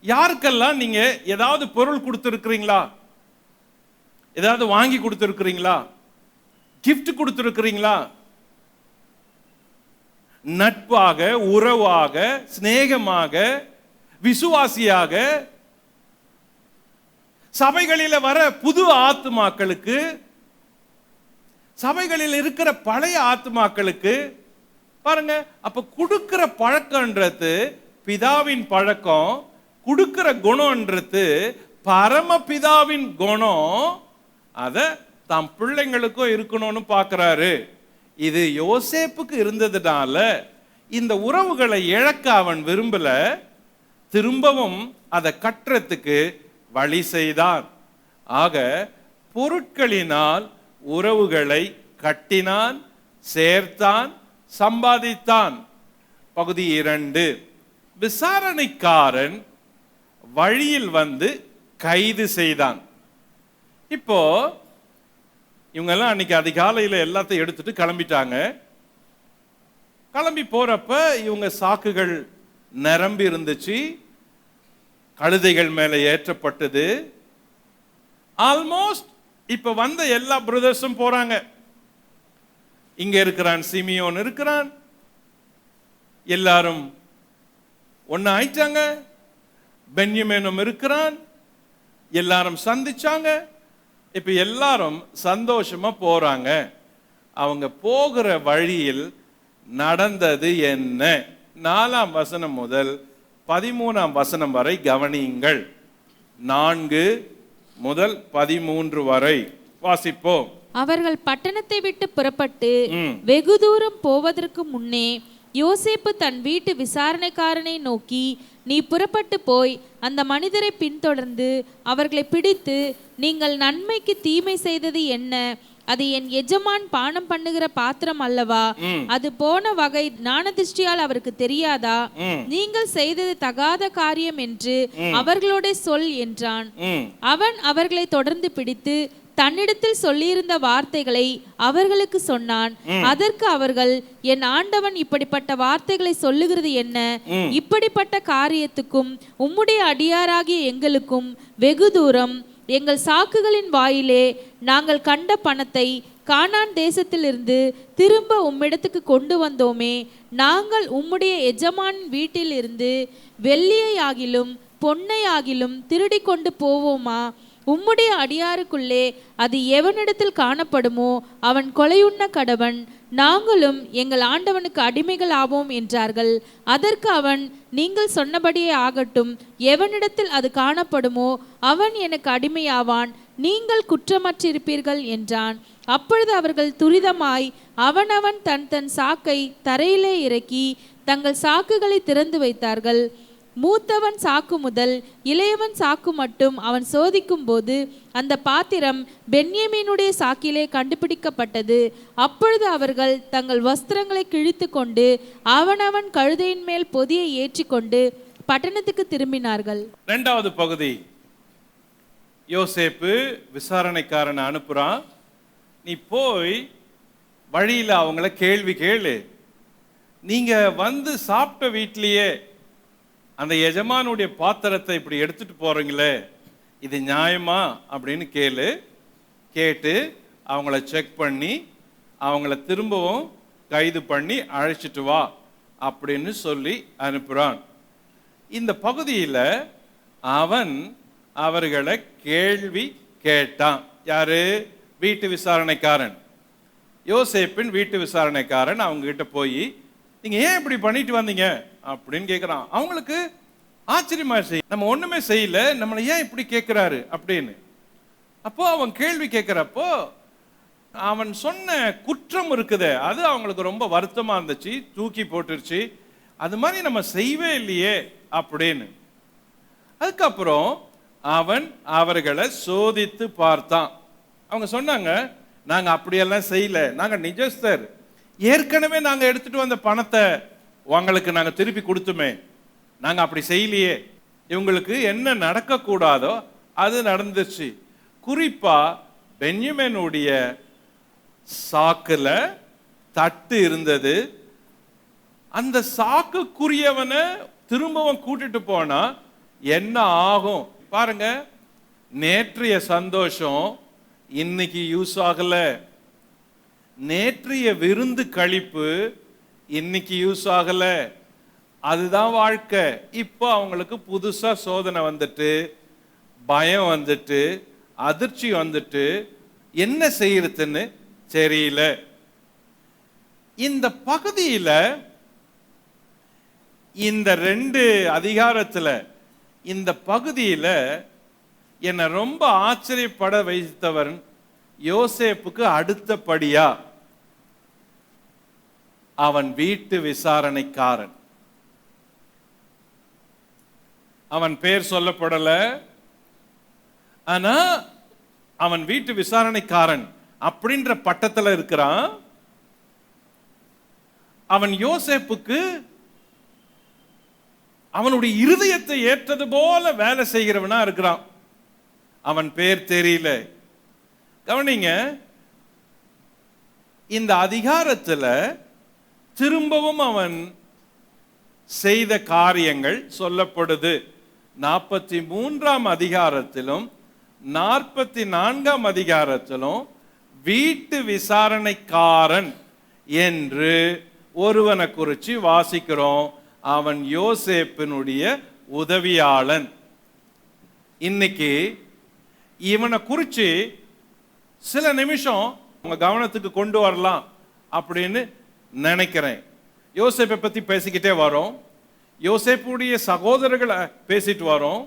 யாருக்கெல்லாம் நீங்க ஏதாவது பொருள் கொடுத்துருக்கிறீங்களா? ஏதாவது வாங்கி கொடுத்துருக்கிறீங்களா? கிஃப்ட் கொடுத்துருக்கிறீங்களா? நட்பாக, உறவாக, சிநேகமாக, விசுவாசியாக, சபைகளில் வர புது ஆத்துமாக்களுக்கு, சபைகளில் இருக்கிற பழைய ஆத்துமாக்களுக்கு பாருங்க. அப்ப கொடுக்கிற பழக்கம்ன்றது பிதாவின் பழக்கம், கொடுக்கிற குணம்ன்றது பரமபிதாவின் குணம். அத தம் பிள்ளைங்களுக்கும் இருக்கணும்னு பார்க்கிறாரு. இது யோசேப்புக்கு இருந்ததுனால இந்த உறவுகளை இழக்க அவன் விரும்பல, திரும்பவும் அதை கட்டுறதுக்கு வழி செய்தான். ஆக பொருட்களினால் உறவுகளை கட்டினான், சேர்த்தான், சம்பாதித்தான். பகுதி 2, விசாரணைக்காரன் வழியில் வந்து கைது செய்தான். இப்போ இவங்கெல்லாம் அன்னைக்கு அதிகாலையில் எல்லாத்தையும் எடுத்துட்டு கிளம்பிட்டாங்க. கிளம்பி போறப்ப இவங்க சாக்குகள் நிரம்பி இருந்துச்சு, கழுதைகள் மேலே ஏற்றப்பட்டது. ஆல்மோஸ்ட் இப்ப வந்த எல்லா பிரதர்ஸும் போறாங்க. இங்க இருக்கிறான், சிமியோன் இருக்கிறான், எல்லாரும் ஒன்னு ஆயிட்டாங்க. பென்யமீனும் இருக்கிறான், எல்லாரும் சந்திச்சாங்க. இப்ப எல்லாரும் சந்தோஷமா போறாங்க. அவங்க போகிற வழியில் நடந்தது என்ன? 4ஆம் வசனம் முதல் 13ஆம் வசனம் வரை கவனியுங்கள். 4 முதல் 13 வரை வாசிப்போம். அவர்கள் பட்டணத்தை விட்டு புறப்பட்டு வெகு தூரம் போவதற்கு முன்னே யோசேப்பு தன் வீட்டு விசாரணைக்காரனை நோக்கி, நீ புறப்பட்டு போய் அந்த மனிதரை பின்தொடர்ந்து அவர்களை பிடித்து, நீங்கள் நன்மைக்கு தீமை செய்தது என்ன? அது என் எஜமான் பானம் பண்ணுகிற பாத்திரம் அல்லவா? அது போன வகை ஞானதிஷ்டியால் அவருக்கு தெரியாதா? நீங்கள் செய்தது தகாத காரியம் என்று அவர்களோட சொல் என்றான். அவன் அவர்களை தொடர்ந்து பிடித்து தன்னிடத்தில் சொல்லியிருந்த வார்த்தைகளை அவர்களுக்கு சொன்னான். அதற்கு அவர்கள், என் ஆண்டவன் இப்படிப்பட்ட வார்த்தைகளை சொல்லுகிறது என்ன? இப்படிப்பட்ட காரியத்துக்கும் உம்முடைய அடியாராகிய எங்களுக்கும் வெகு தூரம் எங்கள் சாக்குகளின் வாயிலே நாங்கள் கண்ட பணத்தை கானான் தேசத்திலிருந்து திரும்ப உம்மிடத்துக்கு கொண்டு வந்தோமே. நாங்கள் உம்முடைய எஜமான் வீட்டில் இருந்து வெள்ளியை ஆகிலும் பொன்னை ஆகிலும் திருடி கொண்டு போவோமா? உம்முடைய அடியாருக்குள்ளே அது எவனிடத்தில் காணப்படுமோ அவன் கொலையுண்ண கடவன், நாங்களும் எங்கள் ஆண்டவனுக்கு அடிமைகள் ஆவோம் என்றார்கள். அதற்கு அவன், நீங்கள் சொன்னபடியே ஆகட்டும், எவனிடத்தில் அது காணப்படுமோ அவன் எனக்கு அடிமையாவான், நீங்கள் குற்றமற்றிருப்பீர்கள் என்றான். அப்பொழுது அவர்கள் துரிதமாய் அவனவன் தன் தன் சாக்கை தரையிலே இறக்கி தங்கள் சாக்குகளை திறந்து வைத்தார்கள். மூத்தவன் சாக்கு முதல் இளையவன் சாக்கு மட்டும் அவன் சோதிக்கும் போது அந்த பாத்திரம் பென்யமீனுடைய சாக்கிலே கண்டுபிடிக்கப்பட்டது. அப்பொழுது அவர்கள் தங்கள் வஸ்திரங்களை கிழித்து கொண்டு அவனவன் கழுதையின் மேல் பொதியை ஏற்றிக்கொண்டு பட்டணத்துக்கு திரும்பினார்கள். 2வது பகுதி, யோசேப்பு விசாரணைக்காரனை அனுப்புறான். நீ போய் வழியில அவங்கள கேள்வி கேளு. நீங்க வந்து சாப்பிட்ட வீட்லயே அந்த எஜமானுடைய பாத்திரத்தை இப்படி எடுத்துட்டு போறீங்களே, இது நியாயமா அப்படின்னு கேட்டு அவங்கள செக் பண்ணி அவங்கள திரும்பவும் கைது பண்ணி அழைச்சிட்டு வா அப்படின்னு சொல்லி அனுப்புறான். இந்த பகுதியில் அவன் அவர்களை கேள்வி கேட்டான். யாரு? வீட்டு விசாரணைக்காரன், யோசேப்பின் வீட்டு விசாரணைக்காரன். அவங்க கிட்ட போய், நீங்க ஏன் இப்படி பண்ணிட்டு வந்தீங்க அப்படின்னு கேட்கிறான். அவங்களுக்கு ஆச்சரியமா, நம்ம ஒண்ணுமே செய்யல, நம்மளை ஏன் இப்படி கேட்கிறாரு அப்படின்னு. அப்போ அவன் கேள்வி கேட்கிறப்போ அவன் சொன்ன குற்றம் இருக்குதே, அது அவங்களுக்கு ரொம்ப வருத்தமா இருந்துச்சு, தூக்கி போட்டுருச்சு. அது மாதிரி நம்ம செய்யவே இல்லையே அப்படின்னு. அதுக்கப்புறம் அவன் அவர்களை சோதித்து பார்த்தான். அவங்க சொன்னாங்க, நாங்க அப்படியெல்லாம் செய்யல, நாங்க நிஜஸ்தர், ஏற்கனவே நாங்க எடுத்துட்டு வந்த பணத்தை உங்களுக்கு நாங்க திருப்பி கொடுத்துமே, நாங்க அப்படி செய்யலையே. இவங்களுக்கு என்ன நடக்க கூடாதோ அது நடந்துச்சு. குறிப்பா பென்யமீனுடைய சாக்குல தட்டு இருந்தது. அந்த சாக்குக்குரியவனை திரும்பவும் கூட்டிட்டு போனா என்ன ஆகும் பாருங்க. நேற்றைய சந்தோஷம் இன்னைக்கு யூஸ் ஆகல, நேற்றைய விருந்து கழிப்பு இன்னைக்கு யூஸ் ஆகல. அதுதான் வாழ்க்கை. இப்போ அவங்களுக்கு புதுசா சோதனை வந்துட்டு, பயம் வந்துட்டு, அதிர்ச்சி வந்துட்டு, என்ன செய்யறதுன்னு தெரியல. இந்த பகுதியில இந்த 2 அதிகாரத்துல இந்த பகுதியில என்னை ரொம்ப ஆச்சரியப்பட வைத்தவர் யோசேப்புக்கு அடுத்தபடியா அவன் வீட்டு விசாரணைக்காரன். அவன் பேர் சொல்லப்படல, ஆனா அவன் வீட்டு விசாரணைக்காரன் அப்படின்ற பட்டத்துல இருக்கிறான். அவன் யோசேப்புக்கு அவனுடைய இருதயத்தை ஏற்றது போல வேலை செய்கிறவனா இருக்கிறான். அவன் பேர் தெரியல. கவனிங்க, இந்த அதிகாரத்துல திரும்பவும் அவன் செய்த காரியங்கள் சொல்லப்படுது. 43ஆம் அதிகாரத்திலும் 44ஆம் அதிகாரத்திலும் வீட்டு விசாரணைக்காரன் என்று ஒருவனை குறித்து வாசிக்கிறோம். அவன் யோசேப்பினுடைய உதவியாளன். இன்னைக்கு இவனை குறித்து சில நிமிஷம் உங்க கவனத்துக்கு கொண்டு வரலாம் அப்படின்னு நினைக்கிறேன். யோசேப்பை பத்தி பேசிக்கிட்டே வரோம், யோசேப்புடைய சகோதரர்களை பேசிட்டு வரோம்,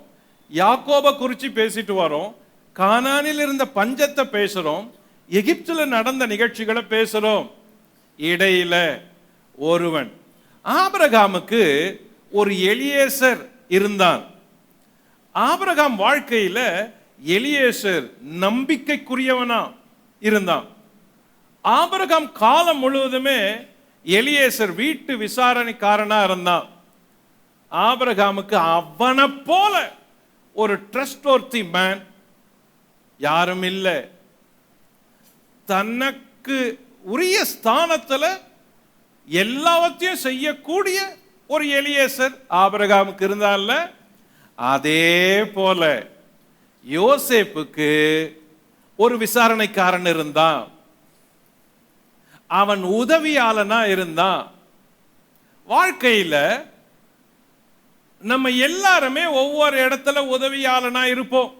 யாக்கோபை குறித்து பேசிட்டு வரோம், கானானில் இருந்த பஞ்சத்தை பேசுறோம், எகிப்துல நடந்த நிகழ்ச்சிகளை பேசுறோம். இடையில ஒருவன், ஆபிரகாமுக்கு ஒரு எலியேசர் இருந்தான். ஆபிரகாம் வாழ்க்கையில எலியேசர் நம்பிக்கைக்குரியவனா இருந்தான். ஆபிரகாம் காலம் முழுவதுமே எலியேசர் வீட்டு விசாரணைக்காரனா இருந்தான். ஆபிரகாமுக்கு அவனை போல ஒரு ட்ரஸ்ட்வொர்த்தி மேன் யாரும் இல்லை. தனக்கு உரிய ஸ்தானத்துல எல்லாவற்றையும் செய்யக்கூடிய ஒரு எலியேசர் ஆபிரகாமுக்கு இருந்தான்ல, அதே போல யோசேப்புக்கு ஒரு விசாரணைக்காரன் இருந்தான். அவன் உதவியாளனா இருந்தான். வாழ்க்கையில நம்ம எல்லாருமே ஒவ்வொரு இடத்துல உதவியாளனா இருப்போம்.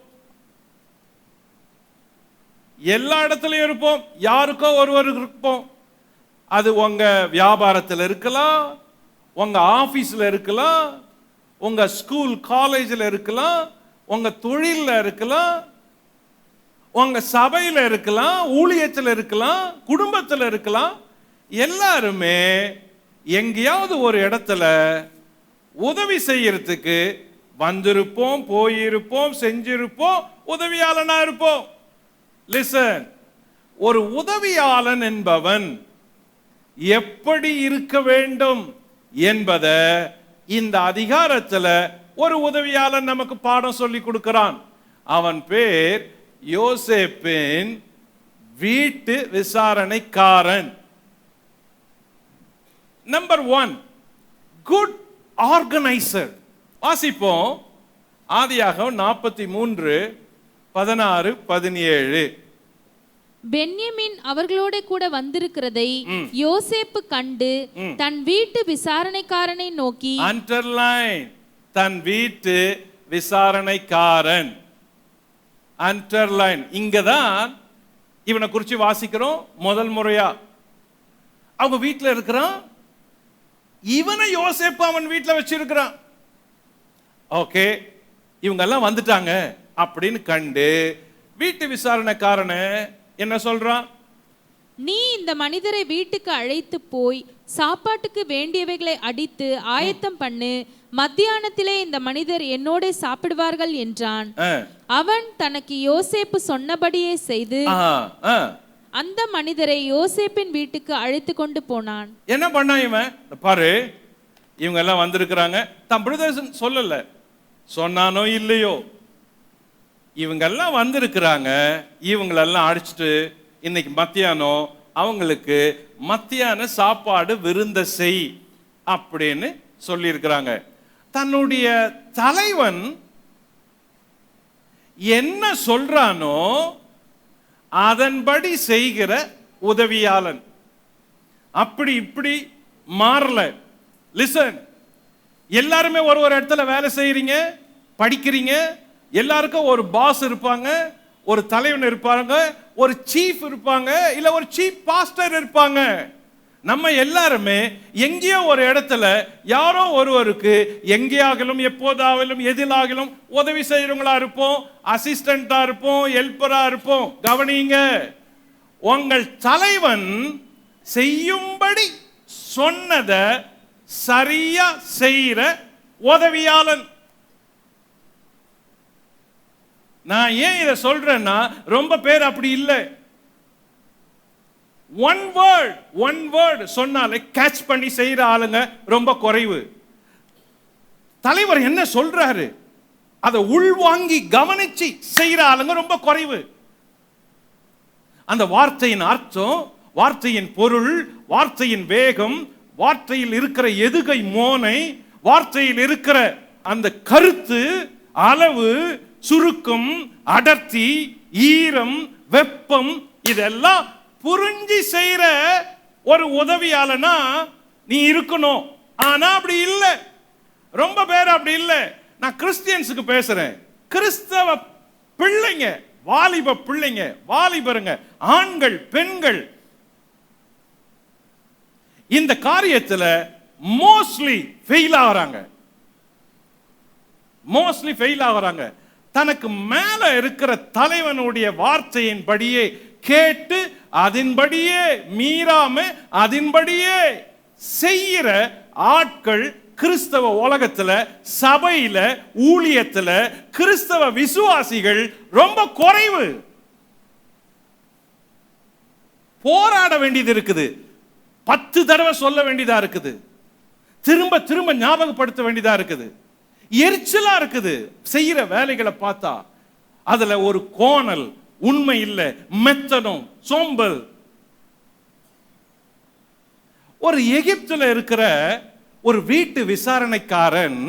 எல்லா இடத்துலயும் இருப்போம், யாருக்கோ ஒருவர் இருப்போம். அது உங்க வியாபாரத்தில் இருக்கலாம், உங்க ஆபீஸ்ல இருக்கலாம், உங்க ஸ்கூல் காலேஜில் இருக்கலாம், உங்க தொழில இருக்கலாம், உங்க சபையில இருக்கலாம், ஊழியத்தில் இருக்கலாம், குடும்பத்தில் இருக்கலாம். எல்லாருமே எங்கேயாவது ஒரு இடத்துல உதவி செய்யறதுக்கு வந்திருப்போம், போயிருப்போம், செஞ்சிருப்போம், உதவியாளனா இருப்போம். லிசன், ஒரு உதவியாளன் என்பவன் எப்படி இருக்க வேண்டும் என்பதை இந்த அதிகாரத்துல ஒரு உதவியாளன் நமக்கு பாடம் சொல்லி கொடுக்கிறான். அவன் பேர் யோசேப்பின் வீட்டு விசாரணைக்காரன். Number 1, good organiser. வாசிப்போம் ஆதியாகமம் 43:16-17. பென்யமீன் அவர்களோட கூட வந்திருக்கிறதை யோசேப்பு கண்டு தன் வீட்டு விசாரணைக்காரனை நோக்கி, அண்டர்லைன், தன் வீட்டு விசாரணைக்காரன். அண்டர்லைன். இங்கதான் இவனை குறிச்சு வாசிக்கிறோம் முதல் முறையா. அவங்க வீட்டில் இருக்கிறான், இவனை யோசேப்பு அவன் வீட்டில் வச்சிருக்கிறான். ஓகே, இவங்க எல்லாம் வந்துட்டாங்க அப்படின்னு கண்டு வீட்டு விசாரணைக்காரன என்ன சொல்றான்? நீ இந்த மனிதரை வீட்டுக்கு அழைத்து போய் சாப்பாட்டுக்கு வேண்டியவைகளை அடித்து ஆயத்தம் பண்ணு, மத்தியானத்திலே இந்த மனிதர் என்னோட சாப்பிடுவார்கள் என்றான். அவன் தனக்கு யோசேப்பு சொன்னபடியே செய்து அந்த மனிதரை யோசேப்பின் வீட்டுக்கு அழைத்து கொண்டு போனான். என்ன பண்ணா இவன்? பாரு, இவங்க எல்லாம் வந்திருக்கிறாங்க. தன் பிரதர்ஸ் சொல்லல, சொன்னானோ இல்லையோ, இவங்க எல்லாம் வந்திருக்கிறாங்க. இவங்களெல்லாம் அடிச்சுட்டு இன்னைக்கு மத்தியானம் அவங்களுக்கு மத்தியான சாப்பாடு விருந்த செய் அப்படின்னு சொல்லி இருக்கிறாங்க. தன்னுடைய தலைவன் என்ன சொல்றானோ அதன்படி செய்கிற உதவியாளன். அப்படி இப்படி மாறல. லிசன், எல்லாருமே ஒரு இடத்துல வேலை செய்யறீங்க, படிக்கிறீங்க. எல்லாருக்கும் ஒரு பாஸ் இருப்பாங்க, ஒரு தலைவன் இருப்பாங்க, ஒரு சீஃப் இருப்பாங்க, இல்ல ஒரு சீஃப் பாஸ்டர் இருப்பாங்க. நம்ம எல்லாருமே எங்கேயோ ஒரு இடத்துல யாரோ ஒருவருக்கு எங்கேயாகலும் எப்போதாகலும் எதிலாகலும் உதவி செய்யறவங்களா இருப்போம், அசிஸ்டண்டா இருப்போம், ஹெல்ப்பரா இருப்போம். கவனிங்க, உங்கள் தலைவன் செய்யும்படி சொன்னத சரியா செய்யற உதவியாளன். நான் ஏன் இதை சொல்றேன்னா, ரொம்ப பேர் அப்படி இல்லை. ஒன் வேர்ட் சொன்னாலே கேட்ச் பண்ணி செய்யற ஆளுங்க ரொம்ப குறைவு. தலைவர் என்ன சொல்றாரு அதை உள்வாங்கி கவனிச்சு செய்யற ஆளுங்க ரொம்ப குறைவு. அந்த வார்த்தையின் அர்த்தம், வார்த்தையின் பொருள், வார்த்தையின் வேகம், வார்த்தையில் இருக்கிற எதுகை மோனை, வார்த்தையில் இருக்கிற அந்த கருத்து, அளவு, சுருக்கம், அடர்த்தி, ஈரம், வெப்பம், இதெல்லாம் புரிஞ்சு செய்யற ஒரு உதவியாளனா நீ இருக்கணும். ஆனா அப்படி இல்லை, ரொம்ப பேர் அப்படி இல்லை. நான் கிறிஸ்டியன்ஸுக்கு பேசுறேன். கிறிஸ்தவ பிள்ளைங்க, வாலிப பிள்ளைங்க, வாலிபருங்க, ஆண்கள், பெண்கள் இந்த காரியத்துல மோஸ்ட்லி ஃபெயில் ஆகுறாங்க. தனக்கு மேல இருக்கிற தலைவனுடைய வார்த்தையின் படியே கேட்டு அதன்படியே மீறாம அதன்படியே செய்யற ஆட்கள் கிறிஸ்தவ உலகத்துல, சபையில, ஊழியத்துல கிறிஸ்தவ விசுவாசிகள் ரொம்ப குறைவு. போராட வேண்டியது இருக்குது, 10 தடவை சொல்ல வேண்டியதா இருக்குது, திரும்ப திரும்ப ஞாபகப்படுத்த வேண்டியதா இருக்குது, எரிச்சலா இருக்குது. செய்யற வேலைகளை பார்த்தா அதுல ஒரு கோணல், உண்மை இல்லை, மெத்தனம், சோம்பல். ஒரு எகிப்துல இருக்கிற ஒரு வீட்டு விசாரணைக்காரன்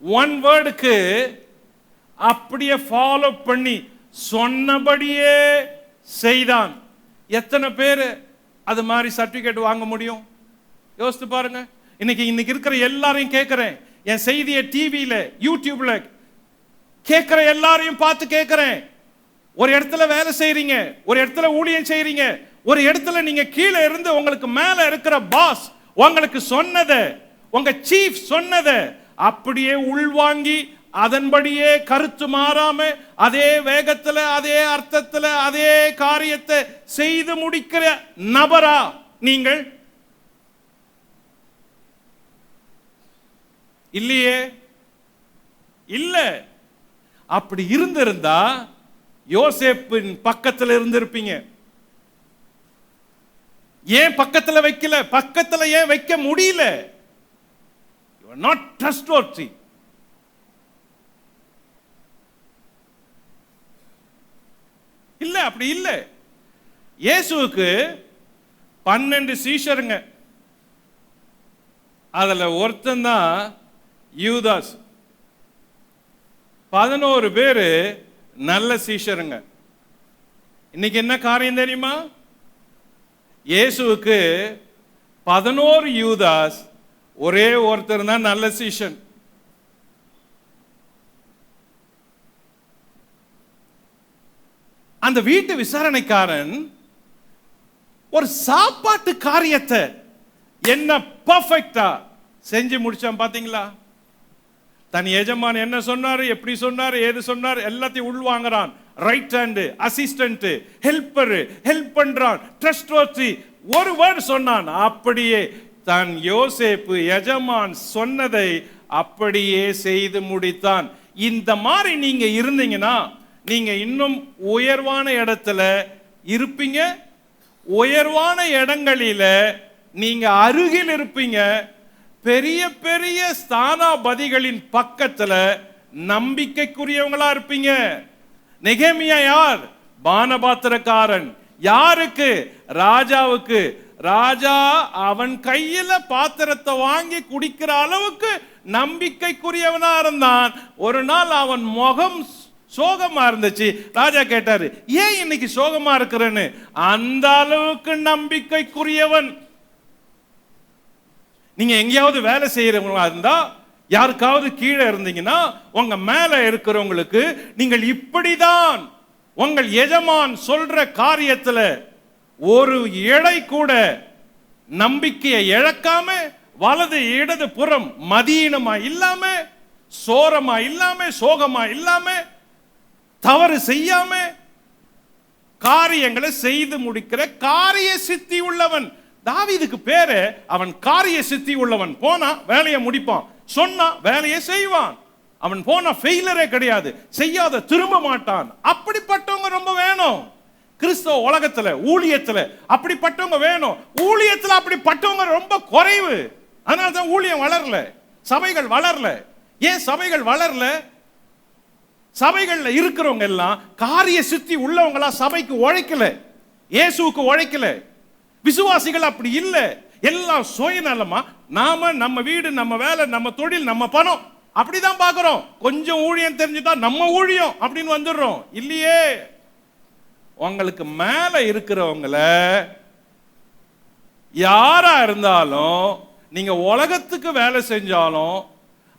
ஒன் வேர்டுக்கு அப்படியே ஃபாலோ பண்ணி சொன்னபடியே செய்தான். எத்தனை பேர் அது மாதிரி சர்டிபிகேட் வாங்க முடியும்? யோசித்து பாருங்க. இன்னைக்கு இருக்கிற எல்லாரையும் கேட்கிறேன், என் செய்தியை டிவியில, யூடியூப்ல கேட்கிற எல்லாரையும் பார்த்து கேட்கிறேன். ஒரு இடத்துல வேலை செய்றீங்க, ஒரு இடத்துல ஊழியம் செய்றீங்க, ஒரு இடத்துல நீங்க கீழே இருந்து உங்களுக்கு மேல இருக்கிற பாஸ் உங்களுக்கு சொன்னதை, உங்க சீஃப் சொன்னதை அப்படியே உள்வாங்கி அதன்படியே கருத்து மாறாம அதே வேகத்துல, அதே அர்த்தத்துல, அதே காரியத்தை செய்து முடிக்கிற நபரா நீங்கள்? இல்லையே, இல்ல. அப்படி இருந்திருந்தா யோசேப்பின் பக்கத்துல இருந்திருப்பீங்க. ஏன் பக்கத்துல வைக்கல? பக்கத்துல ஏன் வைக்க முடியல? You are not trustworthy. இல்ல, அப்படி இல்ல. இயேசுவுக்கு 12 சீஷருங்க, அதுல ஒருத்தன் தான் யூதாஸ். 11 பேரு நல்ல சீஷருங்க. இன்னைக்கு என்ன காரியம் தெரியுமா? இயேசுவுக்கு 11 யூதாஸ், ஒரே ஒருத்தர் தான் நல்ல சீஷன். அந்த வீட்டு விசாரணைக்காரன் ஒரு சாப்பாட்டு காரியத்தை என்ன பர்ஃபெக்ட்டா செஞ்சு முடிச்சான் பாத்தீங்களா? தன் எஜமான் என்ன சொன்னாரு, எப்படி சொன்னாரு, ஏது சொன்னாரு, எல்லாத்தையும் உள்வாங்குறான். Right hand, assistant, helper, help பண்றான், ட்ரஸ்ட்வர்த்தி. ஒரு வேர்ட் சொன்னான், அப்படியே தன் யோசேப்பு எஜமான் சொன்னதை அப்படியே செய்து முடித்தான். இந்த மாதிரி நீங்க இருந்தீங்கன்னா நீங்க இன்னும் உயர்வான இடத்துல இருப்பீங்க. உயர்வான இடங்களில நீங்க அருகில் இருப்பீங்க. பெரிய பெரிய ஸ்தானாபதிகளின் பக்கத்துல நம்பிக்கைக்குரியவங்களா இருப்பீங்க. நெகேமியா யார்? பானபாத்திரக்காரன். யாருக்கு? ராஜாவுக்கு. ராஜா அவன் கையில பாத்திரத்தை வாங்கி குடிக்கிற அளவுக்கு நம்பிக்கைக்குரியவனா இருந்தான். ஒரு நாள் அவன் முகம் சோகமா இருந்துச்சு. ராஜா கேட்டாரு, ஏன் இன்னைக்கு சோகமா இருக்கிறேன்னு. அந்த அளவுக்கு நம்பிக்கைக்குரியவன். நீங்க எங்கேயாவது வேலை செய்யறவங்களா இருந்தா, யாருக்காவது கீழே இருந்தீங்கன்னா, உங்க மேல இருக்கிறவங்களுக்கு நீங்கள் இப்படிதான் உங்கள் எஜமான் சொல்ற காரியத்துல ஒரு இழை கூட நம்பிக்கையை இழக்காம, வலது இடது புறம் மதியீனமா இல்லாம, சோரமா இல்லாம, சோகமா இல்லாம, தவறு செய்யாம காரியங்களை செய்து முடிக்கிற காரிய சித்தி உள்ளவன். தாவீதுக்கு பேரு அவன் காரிய சித்தி உள்ளவன். போனா வேலையை முடிப்பான், சொன்னா வேலையை செய்வான். அவன் போனா ஃபெயிலரே கிடையாது, செய்யாத திரும்ப மாட்டான். அப்படிப்பட்டவங்க ரொம்ப வேணும் கிறிஸ்தவ உலகத்துல, ஊழியத்துல. அப்படிப்பட்டவங்க வேணும். ஊழியத்துல அப்படிப்பட்டவங்க ரொம்ப குறைவு. அதனாலதான் ஊழியம் வளரல, சபைகள் வளரல. ஏன் சபைகள் வளரல? சபைகள்ல இருக்கிறவங்க எல்லாம் காரிய சித்தி உள்ளவங்களா சபைக்கு உழைக்கல, இயேசுவுக்கு உழைக்கல. விசுவாசிகள் அப்படி இல்ல. எல்லாம் சுயநலமா, நாம நம்ம வீடு, நம்ம வேலை, நம்ம தொழில், நம்ம பணம், அப்படிதான் பாக்குறோம். கொஞ்சம் ஊழியம் தெரிஞ்சுட்டா நம்ம ஊழியம் அப்படின்னு வந்துடுறோம். இல்லையே, உங்களுக்கு மேல இருக்கிறவங்கள யாரா இருந்தாலும், நீங்க உலகத்துக்கு வேலை செஞ்சாலும்,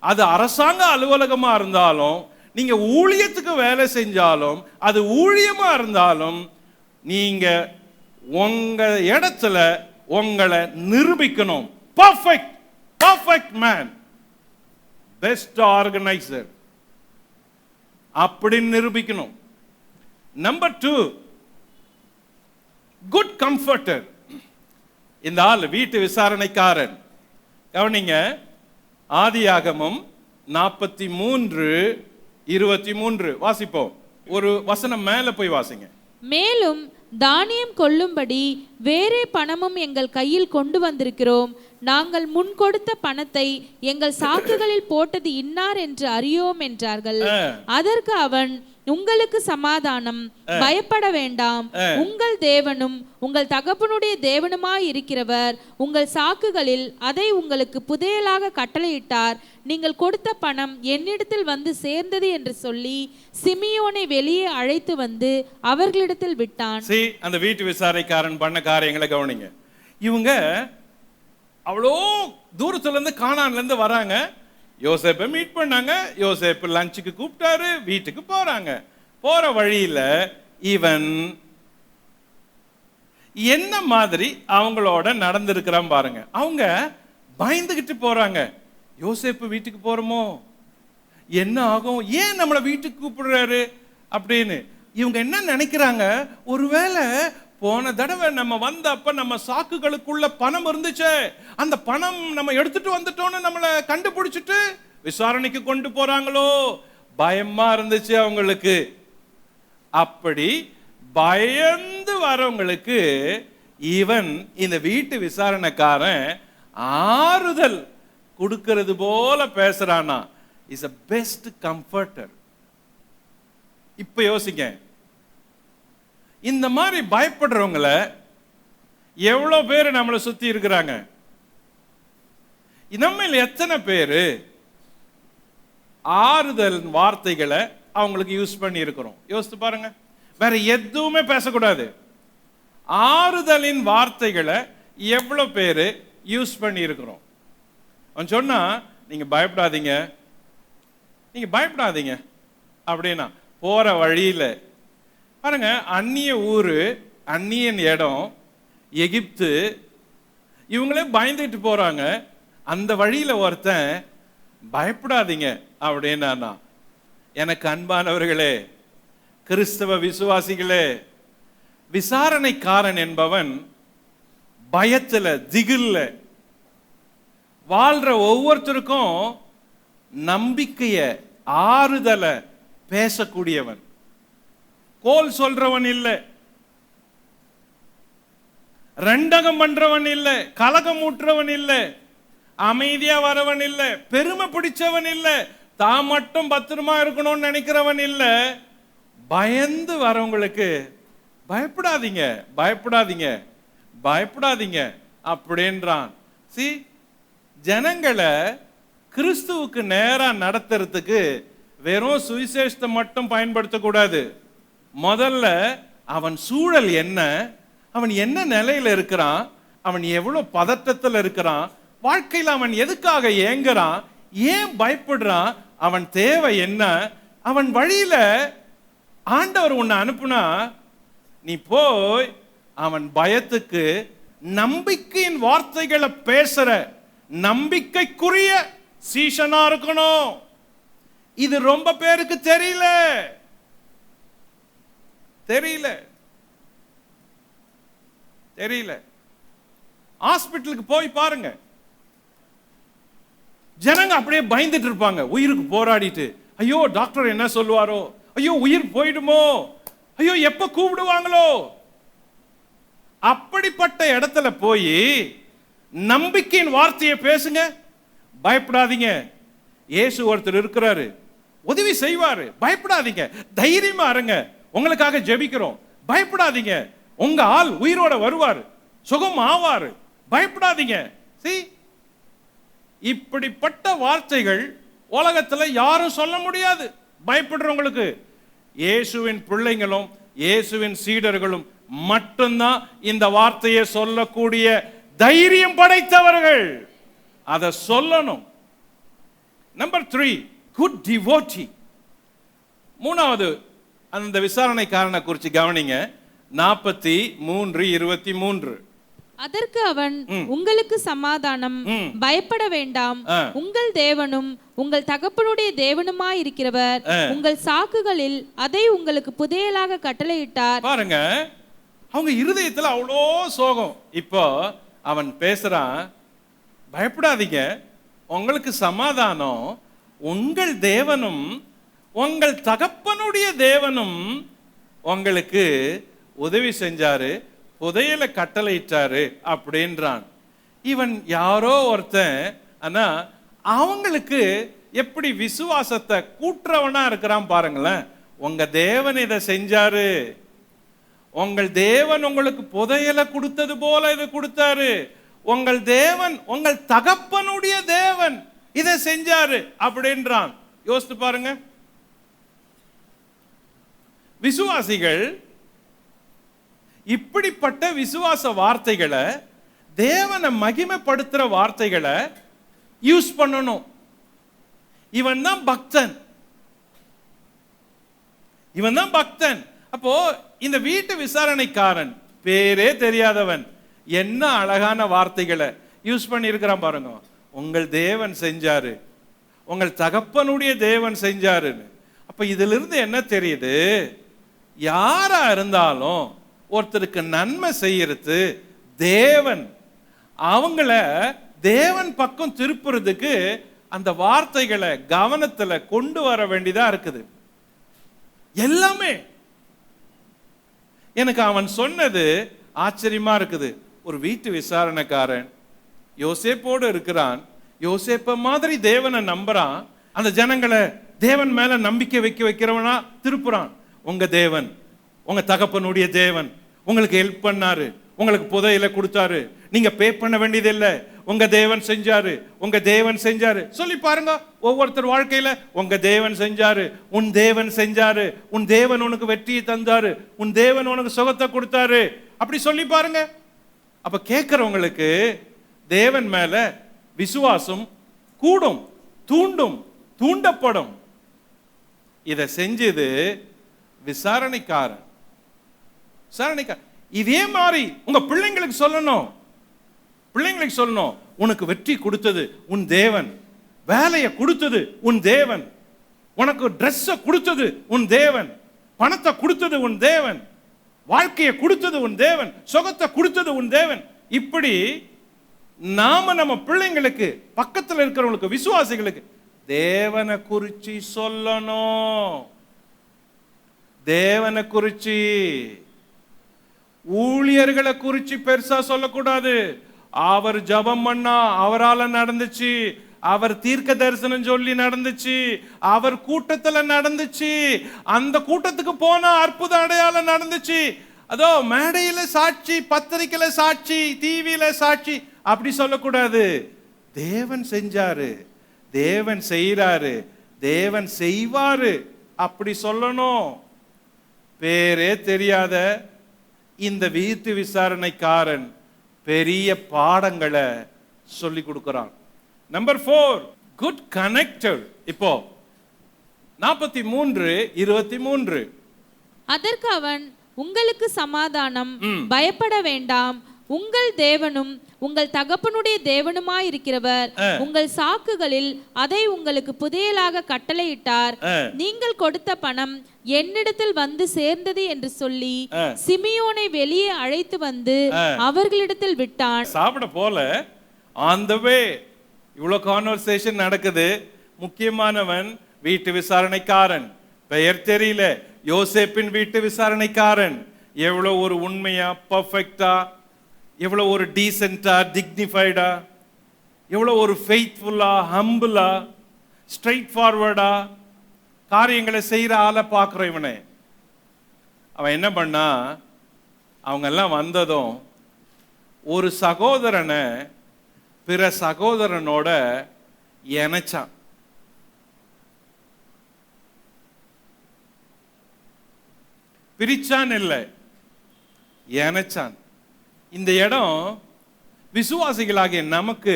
அது அரசாங்க அலுவலகமா இருந்தாலும், நீங்க ஊழியத்துக்கு வேலை செஞ்சாலும், அது ஊழியமா இருந்தாலும், நீங்க உங்க இடத்துல உங்களை நிரூபிக்கணும். Perfect, perfect man, best organiser, அப்படி நிரூபிக்கணும். Number 2, good comforter. இந்த ஆள் வீட்டு விசாரணைக்காரன். கவனிங்க, ஆதியாகமம் 43:23 வாசிப்போம். ஒரு வசனம் மேல போய் வாசிங்க. மேலும் தானியம் கொள்ளும்படி வேறே பணமும் எங்கள் கையில் கொண்டு வந்திருக்கிறோம். நாங்கள் முன் கொடுத்த பணத்தை எங்கள் சாக்குகளில் போட்டது இன்னார் என்று அறியோம் என்றார்கள். அதற்கு அவன், உங்களுக்கு சமாதானம், பயப்பட வேண்டாம். உங்கள் தேவனும் உங்கள் தகப்பனுடைய தேவனுமாய் இருக்கிறவர் உங்கள் சாக்குகளில் அதை உங்களுக்கு புதையலாக கட்டளையிட்டார். நீங்கள் கொடுத்த பணம் என்னிடத்தில் வந்து சேர்ந்தது என்று சொல்லி சிமியோனை வெளியே அழைத்து வந்து அவர்களிடத்தில் விட்டான். அந்த வீட்டு விசாரணைக்காரன் பண்ண காரியங்களை கவனிங்க. இவங்க அவ்வளோ தூரத்துல இருந்து, கானான்ல இருந்து வராங்க. யோசேப்பை மீட் பண்ணாங்க. யோசேப்பு லஞ்சுக்கு கூப்பிட்டாரு, வீட்டுக்கு போறாங்க. போற வழியில இவன் என்ன மாதிரி அவங்களோட நடந்திருக்கிறான் பாருங்க. அவங்க பயந்துகிட்டு போறாங்க. யோசேப்பு வீட்டுக்கு போறோமோ, என்ன ஆகும், ஏன் நம்மளை வீட்டுக்கு கூப்பிடுறாரு அப்படின்னு. இவங்க என்ன நினைக்கிறாங்க, ஒருவேளை போன தடவை நம்ம வந்தப்ப நம்ம சாக்குகளுக்குள்ள பணம் இருந்துச்சு, அந்த பணம் நம்ம எடுத்துட்டு வந்துட்டோம்னு நம்மளை கண்டுபிடிச்சிட்டு விசாரணைக்கு கொண்டு போறாங்களோ, பயமா இருந்துச்சு அவங்களுக்கு. அப்படி பயந்து வரவங்களுக்கு இவன், இந்த வீட்டு விசாரணைக்காரன் ஆறுதல் கொடுக்கிறது போல பேசுறானா. Is a best comforter. இப்ப யோசிங்க, இந்த மாதிரி பயப்படுறவங்கள எவ்வளவு பேர் நம்மளை சுத்தி இருக்கிறாங்க? நம்ம எத்தனை பேரு ஆறுதல் வார்த்தைகளை அவங்களுக்கு யூஸ் பண்ணி இருக்கிறோம்? யோசித்து பாருங்க. வேற எதுவுமே பேசக்கூடாது. ஆறுதலின் வார்த்தைகளை எவ்வளவு பேரு யூஸ் பண்ணி இருக்கிறோம்? அவன் சொன்னா, நீங்க பயப்படாதீங்க, நீங்க பயப்படாதீங்க அப்படின்னா, போற வழியில பாருங்க, அந்நிய ஊரு, அந்நியன் இடம், எகிப்து, இவங்களே பயந்துட்டு போறாங்க. அந்த வழியில ஒருத்தன் பயப்படாதீங்க அப்படின்னா, எனக்கு அன்பானவர்களே, கிறிஸ்தவ விசுவாசிகளே, விசாரணைக்காரன் என்பவன் பயத்துல, திகில்ல, வாழ்ற ஒவ்வொருத்தருக்கும் நம்பிக்கைய ஆறுதலை பேசக்கூடியவன். கோல் சொல்றவன் இல்லை, ரெண்டகம் பண்றவன் இல்லை, கலகம் ஊற்றவன் இல்லை, அமைதியா வரவன் இல்லை, பெருமை பிடிச்சவன் இல்லை, தான் மட்டும் பத்திரமா இருக்கணும்னு நினைக்கிறவன் இல்லை. பயந்து வரவங்களுக்கு பயப்படாதீங்க, பயப்படாதீங்க, பயப்படாதீங்க அப்படின்றான். சி, ஜனங்களை கிறிஸ்துவுக்கு நேரா நடத்துறதுக்கு வெறும் சுவிசேஷத்தை மட்டும் பயன்படுத்தக்கூடாது. முதல்ல அவன் சூழல் என்ன, அவன் என்ன நிலையில இருக்கிறான், அவன் எவ்வளவு பதட்டத்தில் இருக்கிறான், வாழ்க்கையில் அவன் எதுக்காக ஏங்குறான், ஏன் பயப்படுறான், அவன் தேவை என்ன, அவன் வழியில ஆண்டவர் உன்னை அனுப்புனா நீ போய் அவன் பயத்துக்கு நம்பிக்கையின் வார்த்தைகளை பேசுற நம்பிக்கைக்குரிய சீஷனா இருக்கணும். இது ரொம்ப பேருக்கு தெரியல. ஹாஸ்பிட்டலுக்கு போய் பாருங்க, ஜனங்க அப்படியே பயந்துட்டு இருப்பாங்க, உயிருக்கு போராடிட்டு. ஐயோ டாக்டர் என்ன சொல்லுவாரோ, ஐயோ உயிர் போயிடுமோ, ஐயோ எப்ப கூப்பிடுவாங்களோ. அப்படிப்பட்ட இடத்துல போய் நம்பிக்கையின் வார்த்தையை பேசுங்க. பயப்படாதீங்க, இயேசு ஒருத்தர் இருக்கிறாரு, உதவி செய்வாரு, பயப்படாதீங்க, தைரியமா இருங்க, உங்களுக்காக ஜெபிக்கிறோம், பயப்படாதீங்க, உங்க ஆள் உயிரோட வருவாரு, சுகம் ஆவாரு, பயப்படாதீங்க. இப்படிப்பட்ட வார்த்தைகள் உலகத்துல யாரும் சொல்ல முடியாது. பயப்படுறவங்களுக்கு இயேசுவின் பிள்ளைகளும் இயேசுவின் சீடர்களும் மட்டும்தான் இந்த வார்த்தையை சொல்லக்கூடிய தைரியம் படைத்தவர்கள். அதை சொல்லணும். Number 3, good devotee. மூணாவது அந்த விசாரணைக்காரனை குறித்து கவனிங்க. 43:23. அதற்கு அவன், உங்களுக்கு சமாதானம், பயப்பட வேண்டாம், உங்கள் தேவனும் உங்கள் தகப்பனுடைய தேவனுமாய் இருக்கிறவர் உங்கள் சாக்குகளில் அதை உங்களுக்கு புதையலாக கட்டளையிட்டார். பாருங்க, அவங்க இருதயத்துல அவ்வளோ சோகம். இப்போ அவன் பேசுறான், பயப்படாதீங்க, உங்களுக்கு சமாதானம், உங்கள் தேவனும் உங்கள் தகப்பனுடைய தேவனும் உங்களுக்கு உதவி செஞ்சாரு, புதையல கட்டளையிட்டாரு அப்படின்றான். இவன் யாரோ ஒருத்தன், ஆனா அவங்களுக்கு எப்படி விசுவாசத்தை கூட்டுறவனா இருக்கிறான் பாருங்களேன். உங்க தேவன் இதை செஞ்சாரு, உங்கள் தேவன் உங்களுக்கு புதையல கொடுத்தது போல இது கொடுத்தாரு, உங்கள் தேவன் உங்கள் தகப்பனுடைய தேவன் இதை செஞ்சாரு அப்படின்றான். யோசித்து பாருங்க. விசுவாசிகள் இப்படிப்பட்ட விசுவாச வார்த்தைகளை, தேவனை மகிமைப்படுத்துற வார்த்தைகளை யூஸ் பண்ணணும். இவன் தான் பக்தன், இவன் தான் பக்தன். அப்போ இந்த வீட்டு விசாரணைக்காரன் பேரே தெரியாதவன் என்ன அழகான வார்த்தைகளை யூஸ் பண்ணி இருக்கிறான் பாருங்க. உங்கள் தேவன் செஞ்சாரு, உங்கள் தகப்பனுடைய தேவன் செஞ்சாருன்னு. அப்ப இதுல இருந்து என்ன தெரியுது, யாரா இருந்தாலும் ஒருத்தருக்கு நன்மை செய்யறது தேவன், அவங்கள தேவன் பக்கம் திருப்புறதுக்கு அந்த வார்த்தைகளை கவனத்துல கொண்டு வர வேண்டியதா இருக்குது. எல்லாமே எனக்கு அவன் சொன்னது ஆச்சரியமா இருக்குது. ஒரு வீட்டு விசாரணைக்காரன் யோசேப்போடு இருக்கிறான், யோசேப்ப மாதிரி தேவனை நம்புறான், அந்த ஜனங்களை தேவன் மேல நம்பிக்கை வைக்கிறவனா திருப்புறான். உங்க தேவன் உங்க தகப்பனுடைய தேவன் உங்களுக்கு ஹெல்ப் பண்ணாரு, உங்களுக்கு புதையல கொடுத்தாரு, நீங்க பே பண்ண வேண்டியதில்லை, உங்க தேவன் செஞ்சாரு, உங்க தேவன் செஞ்சாரு சொல்லி பாருங்க. ஒவ்வொருத்தர் வாழ்க்கையில உங்க தேவன் செஞ்சாரு, உன் தேவன் செஞ்சாரு, உன் தேவன் உனக்கு வெற்றியை தந்தாரு, உன் தேவன் உனக்கு சுகத்தை கொடுத்தாரு, அப்படி சொல்லி பாருங்க. அப்ப கேட்கிறவங்களுக்கு தேவன் மேல விசுவாசம் கூடும், தூண்டும், தூண்டப்படும். இதை செஞ்சது விசாரணைக்காரன். இதே மாதிரி உங்க பிள்ளைங்களுக்கு சொல்லணும், பிள்ளைங்களுக்கு சொல்லணும், உனக்கு வெற்றி கொடுத்தது உன் தேவன், வேலையை கொடுத்தது உன் தேவன், உனக்கு ட்ரெஸ்ஸை கொடுத்தது உன் தேவன், பணத்தை கொடுத்தது உன் தேவன், வாழ்க்கையை கொடுத்தது உன் தேவன், சுகத்தை கொடுத்தது உன் தேவன். இப்படி நாம நம்ம பிள்ளைங்களுக்கு, பக்கத்துல இருக்கிறவங்களுக்கு, விசுவாசிகளுக்கு தேவனை குறிச்சு சொல்லணும். தேவனை குறிச்சு, ஊழியர்களை குறிச்சு பெருசா சொல்லக்கூடாது. அவர் ஜெபம் பண்ணா அவரால நடந்துச்சு, அவர் தீர்க்க தரிசனம் சொல்லி நடந்துச்சு, அவர் கூட்டத்துல நடந்துச்சு, அந்த கூட்டத்துக்கு போனா அற்புத அடையாளம் நடந்துச்சு, அதோ மேடையில சாட்சி, பத்திரிக்கையில சாட்சி, டிவியில சாட்சி, அப்படி சொல்லக்கூடாது. தேவன் செஞ்சாரு, தேவன் செய்யறாரு, தேவன் செய்வாரு, அப்படி சொல்லணும். பேரே தெரியாத இந்த வீட்டு விசாரணைக்காரன் பெரிய பாடங்களை சொல்லி கொடுக்கிறான். Number 4, good connector. இப்போ 43:23. அதற்கு அவன், உங்களுக்கு சமாதானம், பயப்பட வேண்டாம், உங்கள் தேவனும் உங்கள் தகப்பனுடைய தேவனுமாயிருக்கிறவர் உங்கள் சாக்குகளில் அதை உங்களுக்கு புதையலாக கட்டளையிட்டார். நீங்கள் கொடுத்த பணம் என்னிடத்தில் வந்து சேர்ந்தது என்று சொல்லி சிமியோனை வெளியே அழைத்து வந்து அவர்களிடத்தில் விட்டான். சாப்பிட போல ஆன் தி வே இவ்வளவு கான்வர்சேஷன் நடக்குது. முக்கியமானவன் வீட்டு விசாரணைக்காரன், பெயர் தெரியல, யோசேப்பின் வீட்டு விசாரணைக்காரன். எவ்வளவு ஒரு உண்மையா, பர்ஃபெக்டா, எவ்வளவு ஒரு டீசென்டா, டிக்னிஃபைடா, எவ்வளவு ஒரு ஃபெய்த்ஃபுல்லா, ஹம்பிளா, ஸ்ட்ரெயிட் ஃபார்வர்டா காரியங்களை செய்யற ஆளை பார்க்கிறோம். இவனை அவன் என்ன பண்ணா, அவங்க எல்லாம் வந்ததும் ஒரு சகோதரனை பிற சகோதரனோட இணைச்சான். பிரிச்சான் இல்லை, இணைச்சான். இந்த இடம் விசுவாசிகளாகிய நமக்கு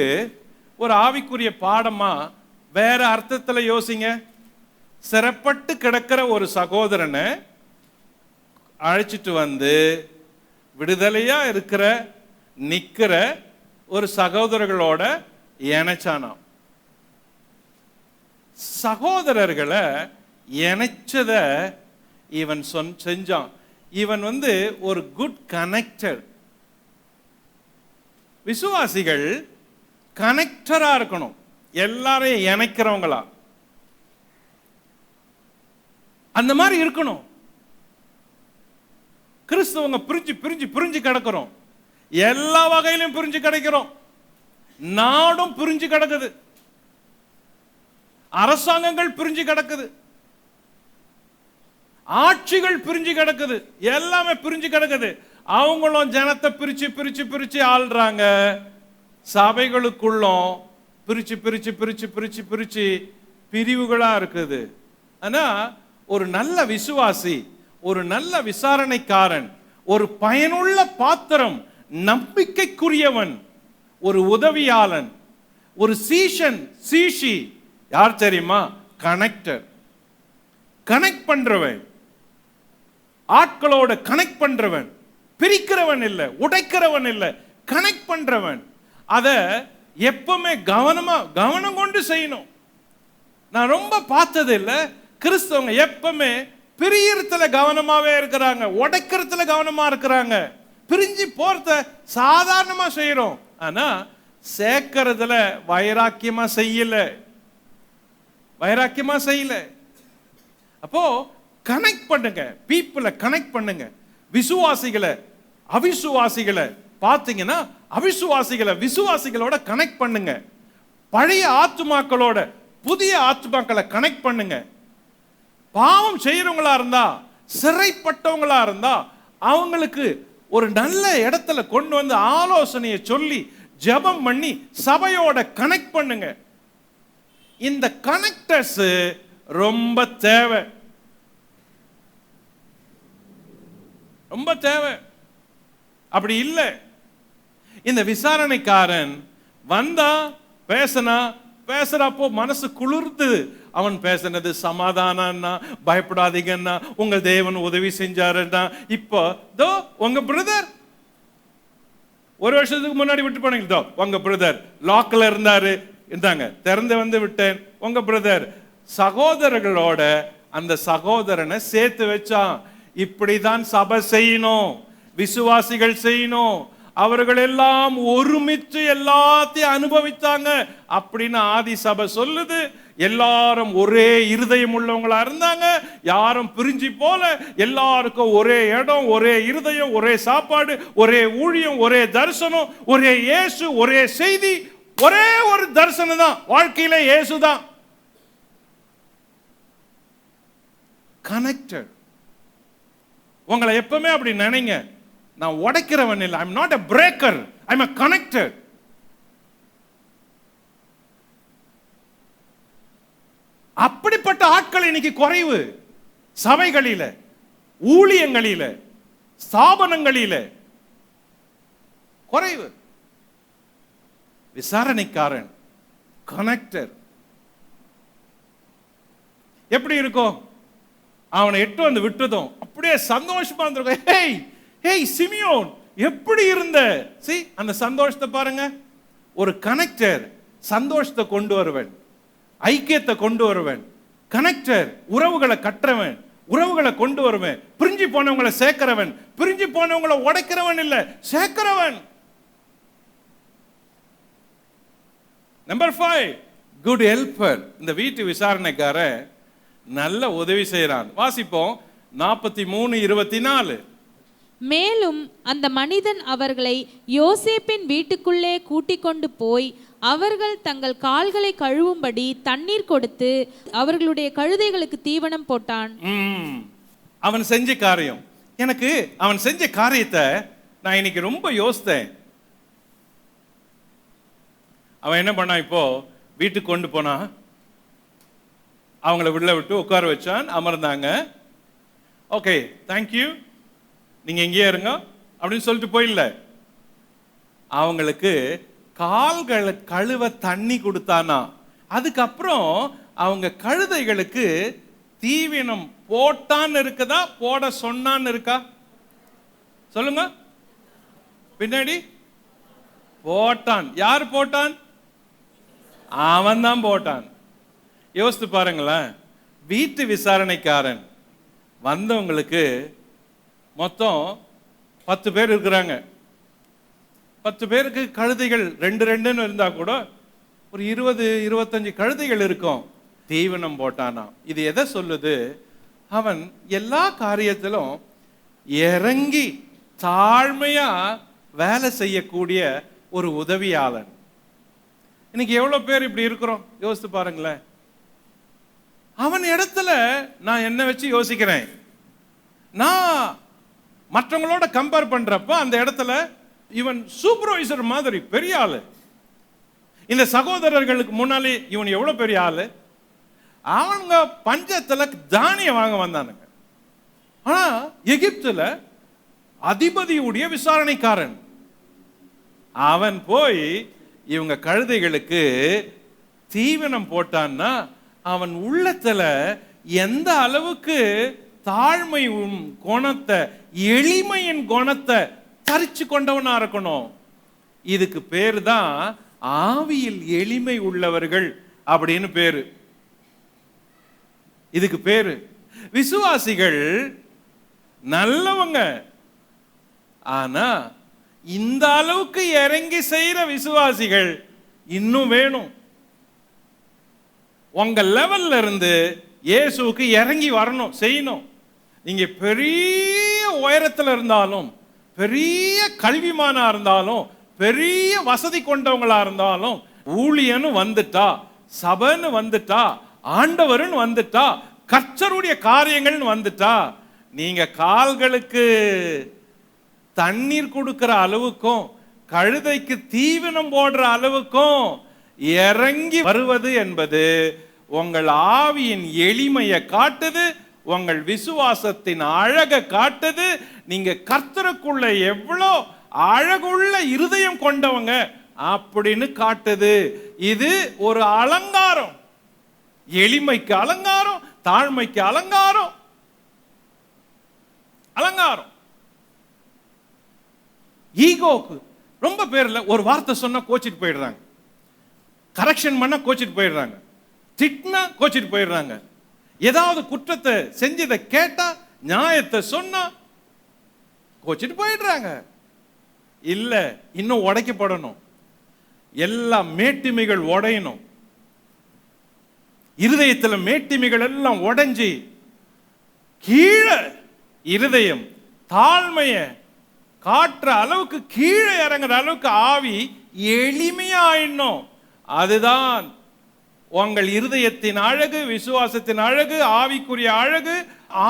ஒரு ஆவிக்குரிய பாடமா வேற அர்த்தத்துல யோசிங்க. சிறப்பட்டு கிடக்கிற ஒரு சகோதரனை அழைச்சிட்டு வந்து விடுதலையா இருக்கிற நிக்கிற ஒரு சகோதரர்களோட இணைச்சானாம். சகோதரர்களை இணைச்சத இவன் செஞ்சான். இவன் ஒரு குட் கனெக்டர். விசுவாசிகள் கனெக்டரா இருக்கணும், எல்லாரையும் இணைக்கிறவங்களா அந்த மாதிரி இருக்கணும். கிறிஸ்தவங்க பிரிஞ்சு பிரிஞ்சு பிரிஞ்சு கிடக்கிறோம், எல்லா வகையிலும் பிரிஞ்சு கிடைக்கிறோம். நாடும் பிரிஞ்சு கிடக்குது, அரசாங்கங்கள் பிரிஞ்சு கிடக்குது, ஆட்சிகள் பிரிஞ்சு கிடக்குது, எல்லாமே பிரிஞ்சு கிடக்குது. அவங்களும் ஜனத்தை பிரிச்சு பிரிச்சு பிரிச்சு ஆள்றாங்க. சபைகளுக்குள்ளும் பிரிச்சு பிரிச்சு பிரிச்சு பிரிச்சு பிரிச்சு பிரிவுகளா இருக்குது. ஆனா ஒரு நல்ல விசுவாசி, ஒரு நல்ல விசாரணைக்காரன், ஒரு பயனுள்ள பாத்திரம், நம்பிக்கைக்குரியவன், ஒரு உதவியாளன், ஒரு சீஷன், சீஷி யார் தெரியுமா? கனெக்டர். கனெக்ட் பண்றவன், ஆட்களோட கனெக்ட் பண்றவன், பிரிக்கிறவன் இல்ல, உடைக்கிறவன் இல்ல, கனெக்ட் பண்றவன். அத எப்பவுமே கவனம் கொண்டு செய்யணும். நான் ரொம்ப பார்த்தது இல்ல, கிறிஸ்தவங்க எப்பவுமே பிரியறதுல கவனமாவே இருக்கிறாங்க, உடைக்கிறதுல கவனமா இருக்கிறாங்க. பிரிஞ்சு போறத சாதாரணமா செய்யறோம், ஆனா சேர்க்கறதுல வைராக்கியமா செய்யல, வைராக்கியமா செய்யல. அப்போ கனெக்ட் பண்ணுங்க, பீப்புளை கனெக்ட் பண்ணுங்க. விசுவாசிகளை அவிசுவாசிகளை பார்த்தீங்கன்னா அவிசுவாசிகளை விசுவாசிகளோட கனெக்ட் பண்ணுங்க. பழைய ஆத்துமாக்களோட புதிய ஆத்துமாக்களை கனெக்ட் பண்ணுங்க. பாவம் செய்யறவங்களா இருந்தா, சிறைப்பட்டவங்களா இருந்தா அவங்களுக்கு ஒரு நல்ல இடத்துல கொண்டு வந்து ஆலோசனையை சொல்லி ஜெபம் பண்ணி சபையோட கனெக்ட் பண்ணுங்க. இந்த கனெக்டர்ஸ் ரொம்ப தேவை, ரொம்ப தேவை. அப்படி இல்லை, இந்த விசாரணைக்காரன் வந்தா பேசுறப்போ மனசு குளிர்ந்து அவன் பேசினது சமாதானம்னா, பயப்படாதீங்கன்னா, உங்க தேவன் உதவி செஞ்சாருன்னா. இப்போ தோ உங்க பிரதர் 1 வருஷத்துக்கு முன்னாடி விட்டு போனீங்க, தோ உங்க பிரதர் லாக்ல இருந்தாரு, இருந்தாங்க, திறந்து வந்து விட்டேன். உங்க பிரதர் சகோதரர்களோட அந்த சகோதரனை சேர்த்து வச்சான். இப்படிதான் சபை செய்யணும், விசுவாசிகள் செய்யணும். அவர்கள் எல்லாம் ஒருமித்து எல்லாத்தையும் அனுபவித்தாங்க அப்படின்னு ஆதி சபை சொல்லுது. எல்லாரும் ஒரே இருதயம் உள்ளவங்களா இருந்தாங்க, யாரும் பிரிஞ்சு போல, எல்லாருக்கும் ஒரே இடம், ஒரே இருதயம், ஒரே சாப்பாடு, ஒரே ஊழியம், ஒரே தரிசனம், ஒரே இயேசு, ஒரே செய்தி, ஒரே ஒரு தரிசனம் தான், வாழ்க்கையில இயேசு தான். கனெக்டட். உங்களை எப்பவுமே அப்படி நினைங்க, நான் உடைக்கிறவன் இல்லை, I'm not a breaker, I'm a connected. அப்படிப்பட்ட ஆட்கள் இன்னைக்கு குறைவு. சபைகளில, ஊழியங்களில, ஸ்தாபனங்களில குறைவு. விசாரணைக்காரன், கனெக்டர் எப்படி இருக்கும்? அவனை எட்டு வந்து விட்டதும் அப்படியே சந்தோஷமா இருந்திருக்கும். ஹேய் ஹேய் சிமியோன், எப்படி இருந்த? அந்த சந்தோஷத்தை பாருங்க. ஒரு கனெக்டர் சந்தோஷத்தை கொண்டு வருவன், ஐக்கியத்தை கொண்டு வருவன். கனெக்டர் உறவுகளை கட்டுறவன், உறவுகளை கொண்டு வருவன். பிரிஞ்சு போனவங்களை சேர்க்கிறவன், பிரிஞ்சு போனவங்களை உடைக்கிறவன் இல்ல, சேர்க்கிறவன். Number 5, good helper. இந்த வீட்டு விசாரணைக்கார நல்ல உதவி செய்யறான். வாசிப்போம் 43:24. மேலும் அந்த மனிதன் அவர்களை யோசேப்பின் வீட்டுக்குள்ளே கூட்டிக் கொண்டு போய் அவர்கள் தங்கள் கால்களை கழுவும்படி தண்ணீர் கொடுத்து அவர்களுடைய கழுதைகளுக்கு தீவனம் போட்டான். அவன் செஞ்ச காரியம், எனக்கு அவன் செஞ்ச காரியத்தை நான் இன்னைக்கு ரொம்ப யோசித்தேன். அவன் என்ன பண்ணான்? இப்போ வீட்டுக்கு கொண்டு போனா, அவங்கள உள்ள விட்டு உட்கார வச்சான், அமர்ந்தாங்க. ஓகே, தேங்க்யூ, நீங்க எங்கேயே இருங்க அப்படின்னு சொல்லிட்டு போயிடல. அவங்களுக்கு கால்களை கழுவ தண்ணி கொடுத்தானா. அதுக்கப்புறம் அவங்க கழுதைகளுக்கு தீவனம் போட்டான்னு இருக்குதா, போட சொன்னான்னு இருக்கா? சொல்லுங்க. பின்னாடி போட்டான். யார் போட்டான்? அவன் தான் போட்டான். யோசித்து பாருங்களேன். வீட்டு விசாரணைக்காரன் வந்தவங்களுக்கு மொத்தம் 10 பேர் இருக்கிறாங்க. 10 பேருக்கு கழுதைகள் 2 இருந்தா கூட ஒரு 20-25 கழுதைகள் இருக்கும். தீவனம் போட்டானா. இது எதை சொல்லுது? அவன் எல்லா காரியத்திலும் இறங்கி தாழ்மையா வேலை செய்யக்கூடிய ஒரு உதவியாளன். இன்னைக்கு எவ்வளவு பேர் இப்படி இருக்கிறோம் யோசித்து பாருங்களேன். அவன் இடத்துல நான் என்ன வச்சு யோசிக்கிறேன், நான் மற்றவங்களோட கம்பேர் பண்றப்ப அந்த இடத்துல இவன் சூப்பர்வைசர் மாதிரி பெரிய ஆளு. இந்த சகோதரர்களுக்கு முன்னாலே இவன் எவ்வளவு பெரிய ஆளு. அவங்க பஞ்சத்துல தானியம் வாங்க வந்தானுங்க. ஆனா எகிப்துல அதிபதியுடைய விசாரணைக்காரன் அவன் போய் இவங்க கழுதைகளுக்கு தீவனம் போட்டான்னா அவன் உள்ளத்துல எந்த அளவுக்கு தாழ்மையின் குணத்தை, எளிமையின் குணத்தை தரிச்சு கொண்டவனா இருக்கணும். இதுக்கு பேரு தான் ஆவியில் எளிமை உள்ளவர்கள் அப்படின்னு பேரு. இதுக்கு பேரு விசுவாசிகள் நல்லவங்க. ஆனா இந்த அளவுக்கு இறங்கி செய்யற விசுவாசிகள் இன்னும் வேணும். உங்க லெவல்ல இருந்து இயேசுவுக்கு இறங்கி வரணும், செய்யணும். நீங்க பெரிய உயரத்துல இருந்தாலும், பெரிய கல்விமானா இருந்தாலும், பெரிய வசதி கொண்டவங்களா இருந்தாலும், ஊழியன்னு வந்துட்டா, சபைன்னு வந்துட்டா, ஆண்டவர்னு வந்துட்டா, கர்த்தருடைய காரியங்கள்னு வந்துட்டா, நீங்க கால்களுக்கு தண்ணீர் கொடுக்கிற அளவுக்கும் கழுதைக்கு தீவனம் போடுற அளவுக்கும் இறங்கி வருவது என்பது உங்கள் ஆவியின் எளிமையை காட்டுது, உங்கள் விசுவாசத்தின் அழகை காட்டுது. நீங்க கர்த்தருக்குள்ள எவ்வளோ அழகுள்ள இருதயம் கொண்டவங்க அப்படின்னு காட்டுது. இது ஒரு அலங்காரம். எளிமைக்கு அலங்காரம், தாழ்மைக்கு அலங்காரம். அலங்காரம். ஈகோக்கு ரொம்ப பேர்ல ஒரு வார்த்தை சொன்னா கோச்சிட்டு போயிடுறாங்க, கரெக்ஷன் பண்ண கோச்சிட்டு போயிடுறாங்க, திட்டினா கோச்சிட்டு போயிடுறாங்க, ஏதாவது குற்றத்தை செஞ்சதை கேட்டா நியாயத்தை சொன்னா கோச்சிட்டு போயிடுறாங்க. இல்ல, இன்னும் உடைக்கப்படணும். எல்லா மேட்டிமைகள் உடையணும். இருதயத்துல மேட்டிமைகள் எல்லாம் உடைஞ்சி கீழே இருதயம் தாழ்மைய காட்டுற அளவுக்கு, கீழே இறங்குற அளவுக்கு ஆவி எளிமையாயிடணும். அதுதான் உங்கள் இருதயத்தின் அழகு, விசுவாசத்தின் அழகு, ஆவிக்குரிய அழகு.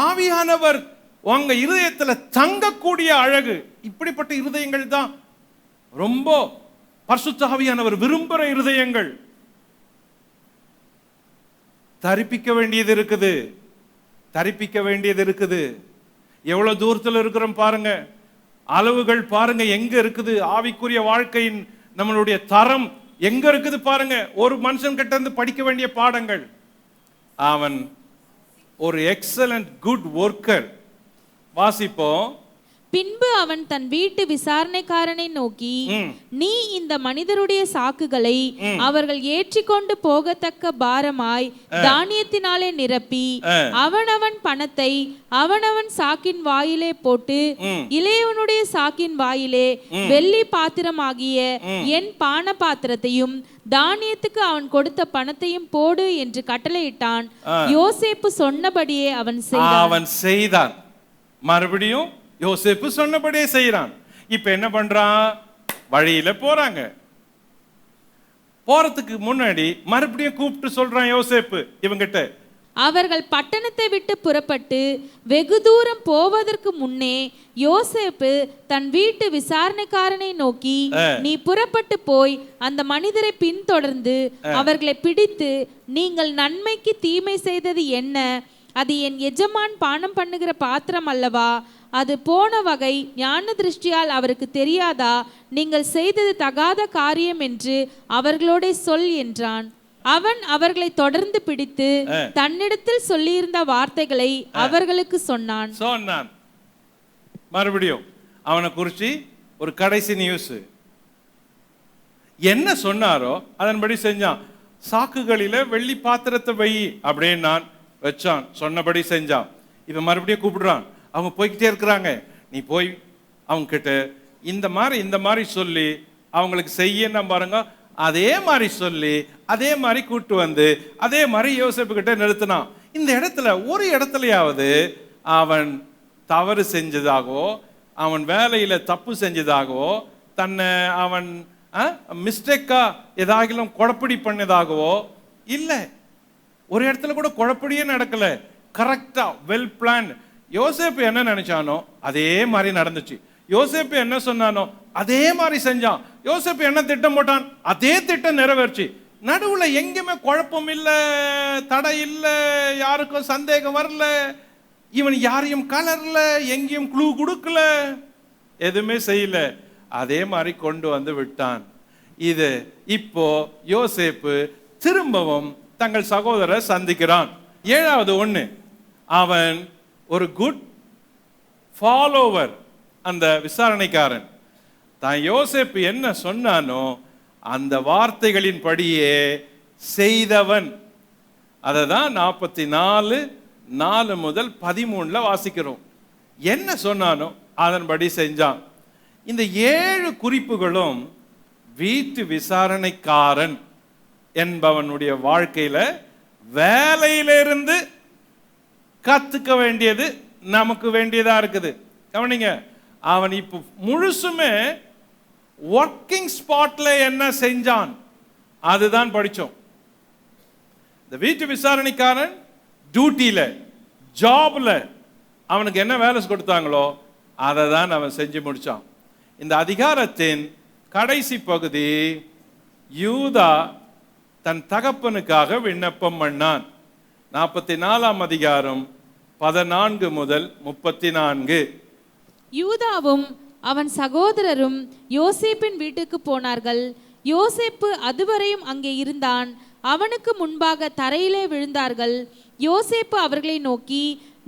ஆவியானவர் உங்க இருதயத்துல தங்கக்கூடிய அழகு. இப்படிப்பட்ட இருதயங்கள் தான் ரொம்ப பரிசுத்த ஆவியானவர் விரும்புகிற இருதயங்கள். தரிப்பிக்க வேண்டியது இருக்குது, தரிப்பிக்க வேண்டியது இருக்குது. எவ்வளவு தூரத்தில் இருக்கிறோம் பாருங்க, அளவுகள் பாருங்க எங்க இருக்குது. ஆவிக்குரிய வாழ்க்கையின் நம்மளுடைய தரம் எங்க இருக்குது பாருங்க. ஒரு மனுஷன் கிட்ட இருந்து படிக்க வேண்டிய பாடங்கள். அவன் ஒரு எக்ஸலண்ட் குட் ஒர்க்கர். வாசிப்போம். பின்பு அவன் தன் வீட்டு விசாரணைக்காரனை நோக்கி, நீ இந்த மனிதருடைய சாக்குகளை அவர்கள் ஏற்றிக்கொண்டு போகத்தக்க பாரமாய் தானியத்தினாலே நிரப்பி அவனவன் பணத்தை அவனவன் சாக்கின் வாயிலே போட்டு இளையவனுடைய சாக்கின் வாயிலே வெள்ளி பாத்திரமாகிய என் பான பாத்திரத்தையும் தானியத்துக்கு அவன் கொடுத்த பணத்தையும் போடு என்று கட்டளையிட்டான். யோசேப்பு சொன்னபடியே அவன் செய்தான். மறுபடியும் யோசேப்பு சொன்னபடியே செய்யறான். இப்ப என்ன பண்றான்? வழியில போறாங்க. போறதுக்கு முன்னாடி மறுபடியும் கூப்பிட்டு சொல்றான் யோசேப்பு இவங்கிட்ட. அவர்கள் பட்டணத்தை விட்டு புறப்பட்டு வெகு தூரம் போவதற்கு முன்னே யோசேப்பு தன் வீட்டு விசாரணைக்காரனை நோக்கி, நீ புறப்பட்டு போய் அந்த மனிதரை பின்தொடர்ந்து அவர்களை பிடித்து, நீங்கள் நன்மைக்கு தீமை செய்தது என்ன? அது என் எஜமான் பானம் பண்ணுகிற பாத்திரம் அல்லவா? அது போன வகை ஞான திருஷ்டியால் அவருக்கு தெரியாதா? நீங்கள் செய்தது தகாத காரியம் என்று அவர்களோட சொல் என்றான். அவன் அவர்களை தொடர்ந்து பிடித்து தன்னிடத்தில் சொல்லியிருந்த வார்த்தைகளை அவர்களுக்கு சொன்னான். மறுபடியும் அவனை குறிச்சு ஒரு கடைசி நியூஸ். என்ன சொன்னாரோ அதன்படி செஞ்சான். சாக்குகளில வெள்ளி பாத்திரத்தை வை அப்படின்னு நான் வச்சான். சொன்னபடி செஞ்சான். இப்ப மறுபடியும் கூப்பிடுறான். அவங்க போய்கிட்டே இருக்கிறாங்க. நீ போய் அவங்க கிட்ட இந்த மாதிரி சொல்லி அவங்களுக்கு செய்ய பாருங்க. அதே மாதிரி சொல்லி அதே மாதிரி கூட்டு வந்து அதே மாதிரி யோசேப்பு கிட்ட நிறுத்தினான். இந்த இடத்துல ஒரு இடத்துலயாவது அவன் தவறு செஞ்சதாகவோ, அவன் வேலையில தப்பு செஞ்சதாகவோ, தன்னை அவன் மிஸ்டேக்கா ஏதாகிலும் குழப்படி பண்ணதாகவோ இல்லை. ஒரு இடத்துல கூட குழப்படியே நடக்கல. கரெக்டா வெல் பிளான். யோசேப்பு என்ன நினைச்சானோ அதே மாதிரி நடந்துச்சு. யோசேப்பு என்ன சொன்னானோ அதே மாதிரி செஞ்சான். யோசேப்பு என்ன திட்டம் போட்டான் அதே திட்டம் நிறைவேறுச்சு. நடுவுல எங்கேயுமே குழப்பம் இல்லை, தடை இல்லை, யாருக்கும் சந்தேகம் வரல, இவன் யாரையும் கலர்ல, எங்கேயும் க்ளூ கொடுக்கல, எதுவுமே செய்யல. அதே மாதிரி கொண்டு வந்து விட்டான். இது இப்போ யோசேப்பு திரும்பவும் தங்கள் சகோதரர் சந்திக்கிறான். ஏழாவது ஒண்ணு, அவன் ஒரு குட் ஃபாலோவர். அந்த விசாரணைக்காரன் தான் யோசேப்பு என்ன சொன்னானோ அந்த வார்த்தைகளின் படியே செய்தவன். அதை தான் 44:4 முதல் 13 வாசிக்கிறோம். என்ன சொன்னானோ அதன்படி செஞ்சான். இந்த 7 குறிப்புகளும் வீட்டு விசாரணைக்காரன் என்பவனுடைய வாழ்க்கையில வேலையிலிருந்து கத்துக்க வேண்டியது நமக்கு வேண்டியதா இருக்குது. கவனிங்க, அவன் இப்ப முழுசுமே ஒர்க்கிங் ஸ்பாட்ல என்ன செஞ்சான் அதுதான் படிச்சோம். இந்த வீட்டு விசாரணைக்காரன் டியூட்டியில, ஜாப்ல அவனுக்கு என்ன வேலை கொடுத்தாங்களோ அதை தான் அவன் செஞ்சு முடிச்சான். இந்த அதிகாரத்தின் கடைசி பகுதி, யூதா தன் தகப்பனுக்காக விண்ணப்பம் பண்ணான். 44ஆம் அதிகாரம் 14 முதல் 34. யூதாவும் அவன் சகோதரரும் யோசேப்பின் வீட்டுக்கு போனார்கள். யோசேப்பு அதுவரையும் அங்கே இருந்தான். அவனுக்கு முன்பாக தரையிலே விழுந்தார்கள். யோசேப்பு அவர்களை நோக்கி,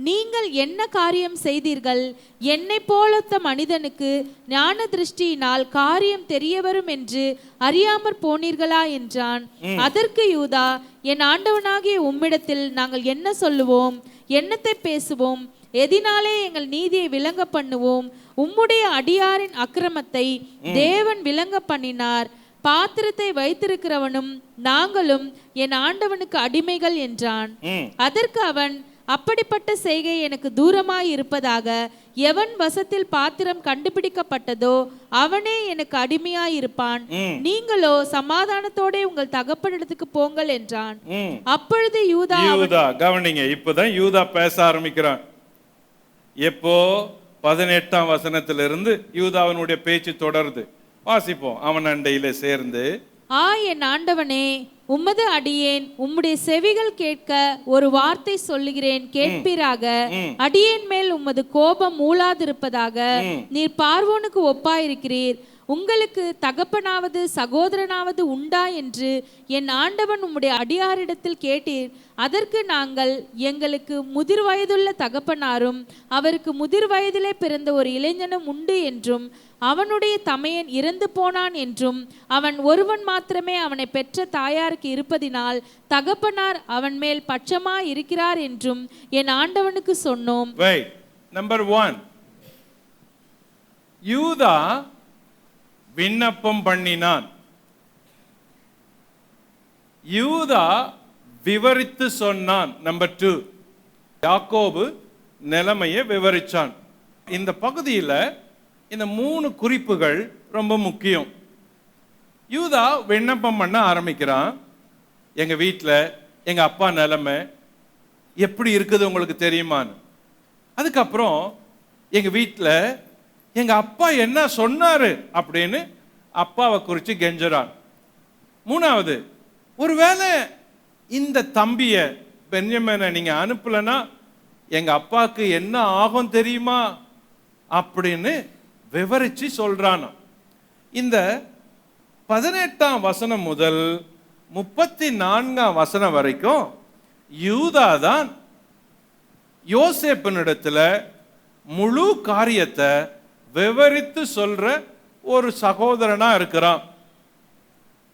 நீங்கள் என்ன காரியம் செய்தீர்கள்? என்னை போலொத்த மனிதனுக்கு ஞான திருஷ்டியினால் காரியம் தெரிய வரும் என்று அறியாமற் போனீர்களா என்றான். அதற்கு யூதா, என் ஆண்டவனாகிய உம்மிடத்தில் நாங்கள் என்ன சொல்லுவோம், என்னத்தை பேசுவோம்? எதினாலே எங்கள் நீதியை விளங்க பண்ணுவோம்? உம்முடைய அடியாரின் அக்கிரமத்தை தேவன் விளங்க பண்ணினார். பாத்திரத்தை வைத்திருக்கிறவனும் நாங்களும் என் ஆண்டவனுக்கு அடிமைகள் என்றான். அதற்கு அவன், அப்படிப்பட்ட செய்கை எனக்கு தூரமாய் இருப்பதாக. எவன் வசத்தில் பாத்திரம் கண்டுபிடிக்கப்பட்டதோ அவனே எனக்கு அடிமையாய் இருப்பான். நீங்களோ சமாதானத்தோட உங்கள் தகப்பனிடத்துக்கு போங்கள் என்றான். அப்பொழுது யூதா கவனிங்க, இப்பதான் யூதா பேச ஆரம்பிக்கிறான். எப்போ 18ஆம் வசனத்திலிருந்து யூதாவினுடைய பேச்சு தொடருது. வாசிப்போம். அவன் அண்டையில சேர்ந்து, என் ஆண்டவனே, உமது அடியேன் உம்முடைய செவிகள் கேட்க ஒரு வார்த்தை சொல்லுகிறேன், கேட்பீராக. அடியேன் மேல் உமது கோபம் மூளாதிருப்பதாக. நீர் பார்வோனுக்கு ஒப்பாயிருக்கிறீர். உங்களுக்கு தகப்பனாவது சகோதரனாவது உண்டா என்று என் ஆண்டவன் உம்முடைய அடியாரிடத்தில் கேட்டீர். அதற்கு நாங்கள், எங்களுக்கு முதிர் வயதுள்ள தகப்பனாரும் அவருக்கு முதிர் வயதிலே பிறந்த ஒரு இளைஞனும் உண்டு என்றும் அவனுடைய தமையன் இறந்து போனான் என்றும் அவன் ஒருவன் மாத்திரமே அவனை பெற்ற தாயாருக்கு இருப்பதினால் தகப்பனார் அவன் மேல் பட்சமா இருக்கிறார் என்றும் என் ஆண்டவனுக்கு சொன்னோம். நம்பர் 1, யூதா விண்ணப்பம் பண்ணினான். யூதா விவரித்து சொன்னான். நம்பர் 2, யாக்கோபு நிலைமையை விவரிச்சான். இந்த பகுதியில் இந்த 3 குறிப்புகள் ரொம்ப முக்கியம். யூதா விண்ணப்பம் பண்ண ஆரம்பிக்கிறான். எங்க வீட்டில் எங்க அப்பா நிலைமை எப்படி இருக்குது உங்களுக்கு தெரியுமான்னு. அதுக்கப்புறம் எங்க வீட்டில் எங்க அப்பா என்ன சொன்னாரு அப்படின்னு அப்பாவை குறித்து கெஞ்சுறான். 3வது, ஒருவேளை இந்த தம்பிய பென்யமீனை நீங்க அனுப்பலன்னா எங்க அப்பாவுக்கு என்ன ஆகும் தெரியுமா அப்படின்னு விவரிச்சு சொல்றான். இந்த 18ஆம் வசனம் முதல் 34ஆம் வசனம் வரைக்கும் யூதா தான் யோசேப்பினிடத்துல முழு காரியத்தை விவரித்து சொல்ற ஒரு சகோதரனா இருக்கிறான்.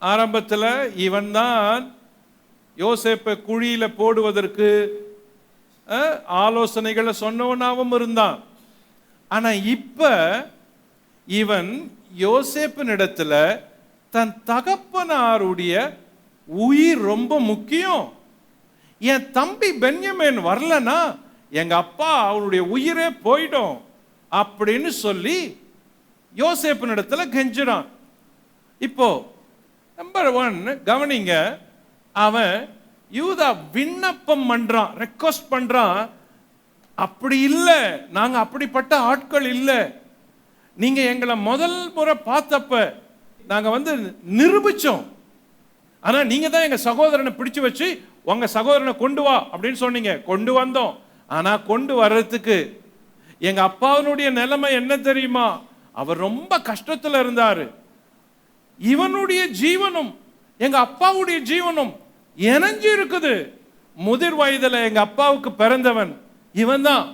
ஆரம்பத்தில் இவன் தான் யோசேப்பை குழியில போடுவதற்கு ஆலோசனைகளை சொன்னவனாகவும் இருந்தான். ஆனா இப்ப இவன் யோசேப்பினிடத்துல தன் தகப்பனாருடைய உயிர் ரொம்ப முக்கியம், என் தம்பி பென்யமீன் வரலனா எங்க அப்பா அவனுடைய உயிரே போயிடும் அப்படின்னு சொல்லி யோசேப்பினிடத்துல கெஞ்சுறான். இப்போ நம்பர் 1 கவனிங்க, அவன் யூதா விண்ணப்பம் பண்றான், ரெக்வஸ்ட் பண்றான். அப்படி இல்லை, நாங்க அப்படிப்பட்ட ஆட்கள் இல்லை. நீங்க எங்களை முதல் முறை பார்த்தப்ப நாங்க நிரூபிச்சோம். ஆனா நீங்க தான் எங்க சகோதரனை பிடிச்சு வச்சு உங்க சகோதரனை கொண்டு வா அப்படின்னு சொன்னீங்க. கொண்டு வந்தோம். ஆனா கொண்டு வர்றதுக்கு எங்க அப்பாவினுடைய நிலைமை என்ன தெரியுமா? அவர் ரொம்ப கஷ்டத்துல இருந்தாரு. இவனுடைய ஜீவனும் எங்க அப்பாவுடைய ஜீவனும் இணைஞ்சு இருக்குது. முதிர் வயதுல எங்க அப்பாவுக்கு பிறந்தவன் இவன் தான்.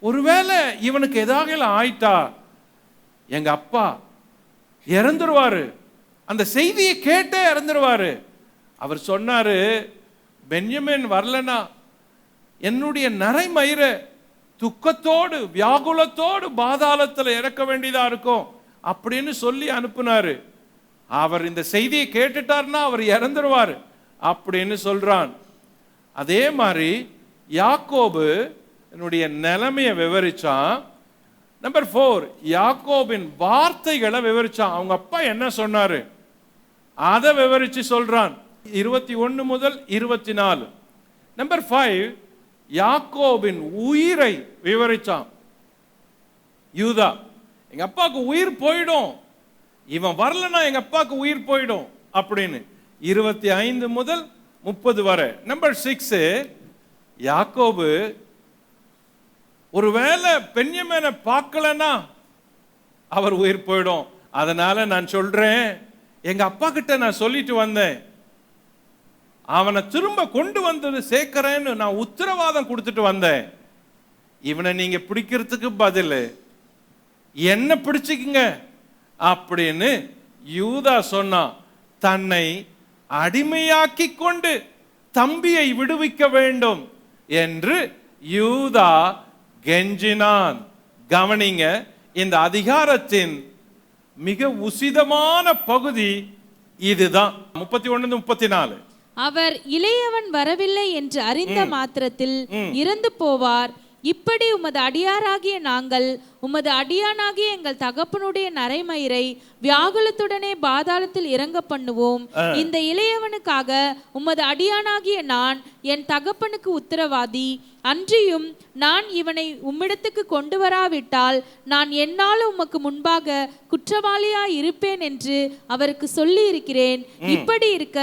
ஒருவேளை இவனுக்கு ஏதாவது ஆயிட்டா எங்க அப்பா இறந்துருவாரு, அந்த செய்தியை கேட்டே இறந்துருவாரு. அவர் சொன்னாரு, பென்யமீன் வரலனா என்னுடைய நரைமயிரை துக்கத்தோடு வியாகுலத்தோடு பாதாளத்தில் இறக்க வேண்டியதா இருக்கும் அப்படின்னு சொல்லி அனுப்புனாரு. அவர் இந்த செய்தியை கேட்டுட்டார்னா அவர் இறந்துருவாரு அப்படின்னு சொல்றான். அதே மாதிரி யாக்கோபு என்னுடைய நிலைமையை விவரிச்சான். நம்பர் 4, யாக்கோபின் வார்த்தைகளை விவரிச்சான். அவங்க அப்பா என்ன சொன்னாரு அதை விவரிச்சு சொல்றான். 21 முதல் 24. நம்பர் 5, யாக்கோபின் உயிரை விவரிச்சான். யூதா, எங்க அப்பாவுக்கு உயிர் போயிடும், இவன் வரலன்னா எங்க அப்பாவுக்கு உயிர் போயிடும் அப்படின்னு 25 முதல் 30 வரை. நம்பர் 6, யாக்கோபு ஒருவேளை பென்யமீனை பார்க்கலன்னா அவர் உயிர் போயிடும், அதனால நான் சொல்றேன், எங்க அப்பா கிட்ட நான் சொல்லிட்டு வந்தேன், அவனை திரும்ப கொண்டு வந்து சேர்க்கிறேன்னு நான் உத்தரவாதம் கொடுத்துட்டு வந்தேன். இவனை நீங்க பிடிக்கிறதுக்கு பதில் என்ன பிடிச்சுக்குங்க அப்படின்னு யூதா சொன்னான். தன்னை அடிமையாக்கி கொண்டு தம்பியை விடுவிக்க வேண்டும் என்று யூதா கெஞ்சினான். கவனிங்க, இந்த அதிகாரத்தின் மிக உசிதமான பகுதி இதுதான். 31-34. அவர் இளையவன் வரவில்லை என்று அறிந்த மாத்திரத்தில் இறந்து போவார். இப்படி உமது அடியாராகிய நாங்கள் உமது அடியானாகிய எங்கள் தகப்பனுடைய நரைமயிரை வியாகுலத்துடனே பாதாளத்தில் இறங்க பண்ணுவோம். இந்த இளையவனுக்காக உமது அடியானாகிய நான் என் தகப்பனுக்கு உத்தரவாதி. அன்றியும் நான் இவனை உம்மிடத்துக்கு கொண்டு வராவிட்டால் நான் என்னாலும் உமக்கு முன்பாக குற்றவாளியாய் இருப்பேன் என்று அவருக்கு சொல்லி இருக்கிறேன். இப்படி இருக்க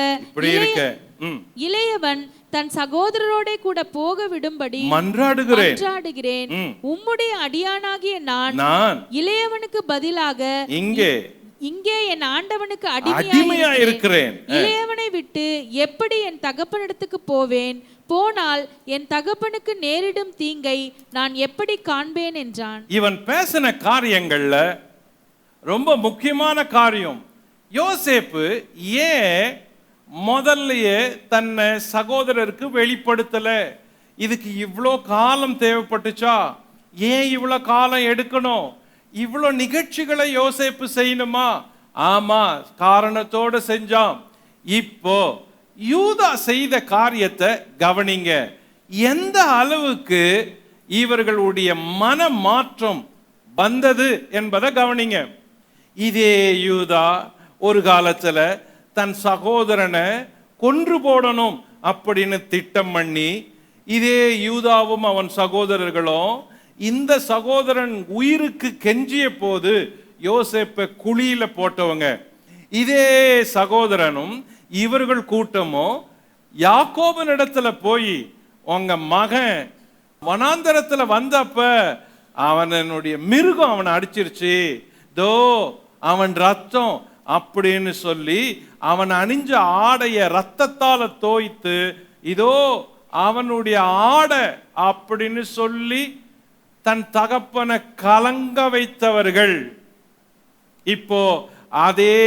இளையவன் தன் சகோதரரோட கூட போக விடும்படி மன்றாடுகிறேன். உம்முடைய அடியானாகிய நான் இளையவனுக்கு பதிலாக இங்கே என் ஆண்டவனுக்கு அடிமையா இருக்கிறேன். இளையவனை விட்டு எப்படி என் தகப்பனிடத்துக்கு போவேன்? போனால் என் தகப்பனுக்கு நேரிடும் தீங்கை நான் எப்படி காண்பேன் என்றான். இவன் பேசின காரியங்கள்ல ரொம்ப முக்கியமான காரியம், யோசேப்பு ஏன் முதல்லயே தன்னை சகோதரருக்கு வெளிப்படுத்தல? இதுக்கு இவ்வளோ காலம் தேவைப்பட்டுச்சா? ஏன் இவ்வளோ காலம் எடுக்கணும்? இவ்வளோ நிகழ்ச்சிகளை யோசேப்பு செய்யணுமா? ஆமா, காரணத்தோடு செஞ்சான். இப்போ யூதா செய்த காரியத்தை கவனிங்க. எந்த அளவுக்கு இவர்களுடைய மன மாற்றம் வந்தது என்பதை கவனிங்க. இதே யூதா ஒரு காலத்துல தன் சகோதரனை கொன்று போடணும் அப்படின்னு திட்டம் பண்ணி, இதே யூதாவும் அவன் சகோதரர்களும் இந்த சகோதரன் உயிருக்கு கெஞ்சிய போது யோசேப்பை குழியில போட்டவங்க. இதே சகோதரனும் இவர்கள் கூட்டமும் யாக்கோபின் இடத்துல போய், உங்க மகன் வனாந்தரத்துல வந்தப்ப அவனுடைய மிருகம் அவனை அடிச்சிருச்சு, தோ அவன் ரத்தம் அப்படின்னு சொல்லி அவன் அணிஞ்ச ஆடைய ரத்தத்தால தோய்த்து, இதோ அவனுடைய ஆடை அப்படின்னு சொல்லி தன் தகப்பனை கலங்க வைத்தவர்கள். இப்போ அதே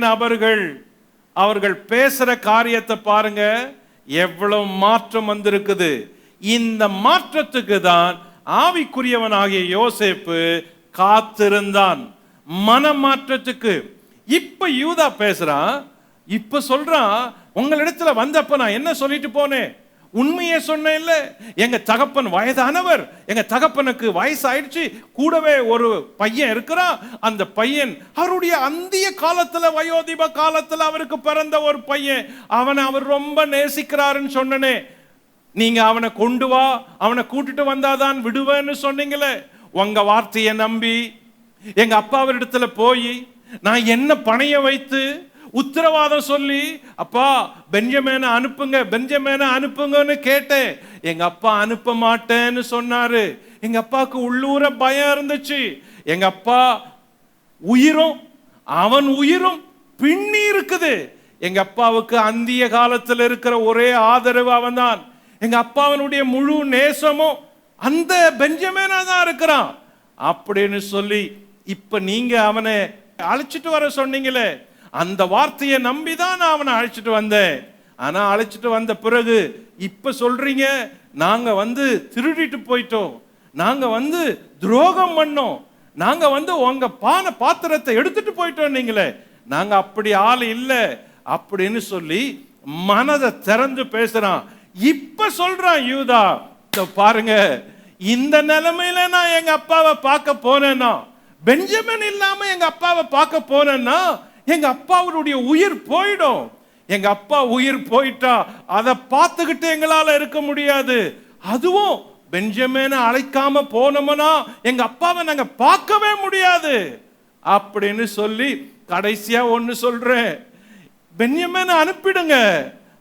நபர்கள் அவர்கள் பேசுற காரியத்தை பாருங்க, எவ்வளவு மாற்றம் வந்திருக்குது. இந்த மாற்றத்துக்கு தான் ஆவிக்குரியவனாகிய யோசேப்பு காத்திருந்தான், மனமாற்றத்துக்கு. இப்ப யூதா பேசுறான், இப்ப சொல்றான், உங்களிடத்துல வந்தப்ப நான் என்ன சொல்லிட்டு போனேன்? உண்மையே சொன்னேன் இல்ல? எங்க தகப்பன் வயதானவர், எங்க தகப்பனுக்கு வயசு ஆயிடுச்சு, கூடவே ஒரு பையன் இருக்கிறான். அந்த பையன் அவருடைய அந்திய காலத்துல, வயோதிப காலத்துல அவருக்கு பிறந்த ஒரு பையன், அவனை அவர் ரொம்ப நேசிக்கிறாருன்னு சொன்னனே. நீங்க அவனை கொண்டு வா, அவனை கூட்டிட்டு வந்தாதான் விடுவேன்னு சொன்னீங்களே. உங்க வார்த்தையை நம்பி எங்க அப்பாவிடத்துல போய் நான் என்ன பணைய வைத்து உத்தரவாதம் சொல்லி, அப்பா பெஞ்சமேனை அனுப்புங்க, பெஞ்சமேனை அனுப்புங்கன்னு கேட்டேன். எங்க அப்பா அனுப்ப மாட்டேன்னு சொன்னாரு. எங்க அப்பாவுக்கு உள்ளூர பயம் இருந்துச்சு. எங்க அப்பா உயிரும் அவன் உயிரும் பின்னி இருக்குது. எங்க அப்பாவுக்கு அந்திய காலத்தில் இருக்கிற ஒரே ஆதரவு அவன் தான். எங்க அப்பாவனுடைய முழு நேசமும் அந்த பெஞ்சமேனா தான் இருக்கிறான் அப்படின்னு சொல்லி, இப்ப நீங்க அவனை அழைச்சிட்டு வர சொன்னீங்களே, அந்த வார்த்தையை நம்பிதான் நான் அவனை அழைச்சிட்டு வந்தேன். ஆனா அழைச்சிட்டு வந்த பிறகு இப்ப சொல்றீங்க நாங்க திருடிட்டு போயிட்டோம், நாங்க துரோகம் பண்ணோம், நாங்க உங்க பாத்திரத்தை எடுத்துட்டு போயிட்டோம் நீங்களே. நாங்க அப்படி ஆள் இல்லை அப்படின்னு சொல்லி மனதை திறந்து பேசுறான். இப்ப சொல்றான் யூதா, பாருங்க, இந்த நிலைமையில நான் எங்க அப்பாவை பார்க்க போனேன்னா, பெஞ்சமின் இல்லாம எங்க அப்பாவை பார்க்க போனேன்னா எங்க அப்பாவுடைய உயிர் போயிடும். எங்க அப்பா உயிர் போயிட்டா அதை பார்த்துக்கிட்டு எங்களால இருக்க முடியாது. அதுவும் பெஞ்சமினை அழைக்காம போனோம்னா எங்க அப்பாவை நாங்க பார்க்கவே முடியாது அப்படின்னு சொல்லி கடைசியா ஒன்னு சொல்றேன், பெஞ்சமினை அனுப்பிடுங்க,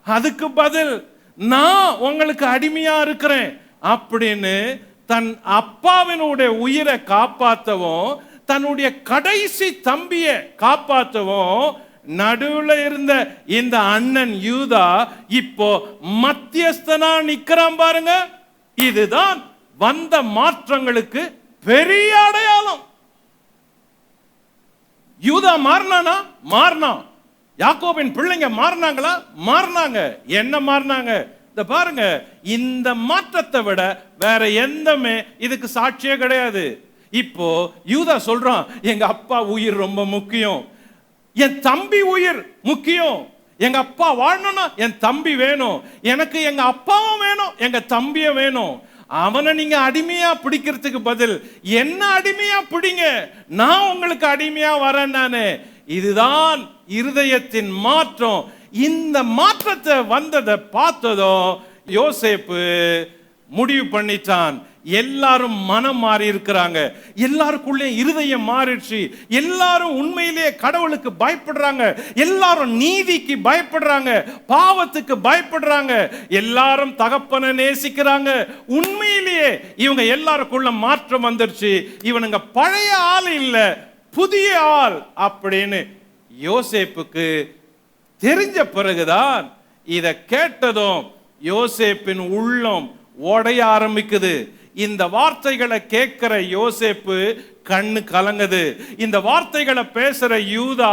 அதுக்கு பதில் நான் உங்களுக்கு அடிமையா இருக்கிறேன் அப்படின்னு தன் அப்பாவினுடைய உயிரை காப்பாற்றவும், தன்னுடைய கடைசி தம்பியை காப்பாற்றவும் நடுவுல இருந்த இந்த அண்ணன் யூதா இப்போ மத்தியஸ்தனா நிக்கிறான் பாருங்க. இதுதான் வந்த மாற்றங்களுக்கு பெரிய அடையாளம். யூதா மாறினானா? மாறினான். யாக்கோபின் பிள்ளைங்க மாறினாங்களா? மாறினாங்க. என்ன மாறினாங்க? இந்த பாருங்க, இந்த மாற்றத்தை விட வேற எந்தமே இதுக்கு சாட்சியே கிடையாது. இப்போ யூதா சொல்றான், எங்க அப்பா உயிர் ரொம்ப முக்கியம், என் தம்பி உயிர் முக்கியம், எங்க அப்பா வாழணும்னா என் தம்பி வேணும், எனக்கு எங்க அப்பாவும் வேணும், எங்க தம்பியும் வேணும். அவனை நீங்க அடிமையா பிடிக்கிறதுக்கு பதில் என்ன அடிமையா பிடிங்க, நான் உங்களுக்கு அடிமையா வரேன் நானு. இதுதான் இருதயத்தின் மாற்றம். இந்த மாற்றத்தை வந்ததை பார்த்ததும் யோசேப்பு முடிவு பண்ணிட்டான். எல்லாரும் மனம் மாறி இருக்கிறாங்க, எல்லாருக்குள்ளே இருதயம் மாறிடுச்சு, எல்லாரும் உண்மையிலேயே கடவுளுக்கு பயப்படுறாங்க, எல்லாரும் நீதிக்கு பயப்படுறாங்க, பாவத்துக்கு பயப்படுறாங்க, எல்லாரும் தகப்பனை நேசிக்கிறாங்க. உண்மையிலேயே இவங்க எல்லாருக்குள்ள மாற்றம் வந்துருச்சு. இவனுங்க பழைய ஆள் இல்ல, புதிய ஆள் அப்படின்னு யோசேப்புக்கு தெரிஞ்ச பிறகுதான் இத கேட்டதும் யோசேப்பின் உள்ளம் உடைய ஆரம்பிக்குது. இந்த வார்த்தைகளை கேட்கிற யோசேப்பு கண்ணு கலங்குது. இந்த வார்த்தைகளை பேசுற யூதா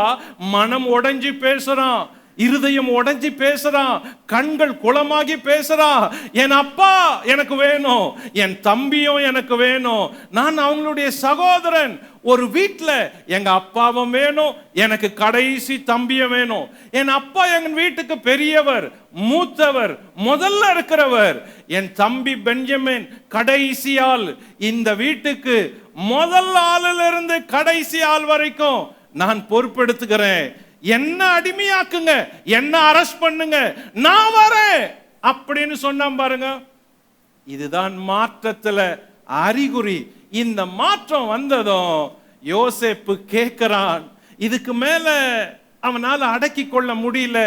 மனம் உடைஞ்சு பேசுறான், இருதயம் உடைஞ்சு பேசுறான், கண்கள் குளமாகி பேசுறான். என் அப்பா எனக்கு வேணும், என் தம்பியும் எனக்கு வேணும், நான் அவங்களுடைய சகோதரன். ஒரு வீட்டில் எங்க அப்பாவும் வேணும், எனக்கு கடைசி தம்பியும் வேணும். என் அப்பா எங்க வீட்டுக்கு பெரியவர், மூத்தவர், முதல்ல இருக்கிறவர். என் தம்பி பெஞ்சமின் கடைசி ஆள். இந்த வீட்டுக்கு முதல் ஆளிலிருந்து இருந்து கடைசி ஆள் வரைக்கும் நான் பொறுப்பெடுத்துக்கிறேன். என்ன அடிமையாக்குங்க, என்ன அரெஸ்ட் பண்ணுங்க, நான் வரேன் அப்படின்னு சொன்னான் பாருங்க. இதுதான் மாற்றத்துல அறிகுறி. இந்த மாற்றம் வந்ததும் யோசேப்பு கேட்கிறான். இதுக்கு மேல அவனால அடக்கி கொள்ள முடியல.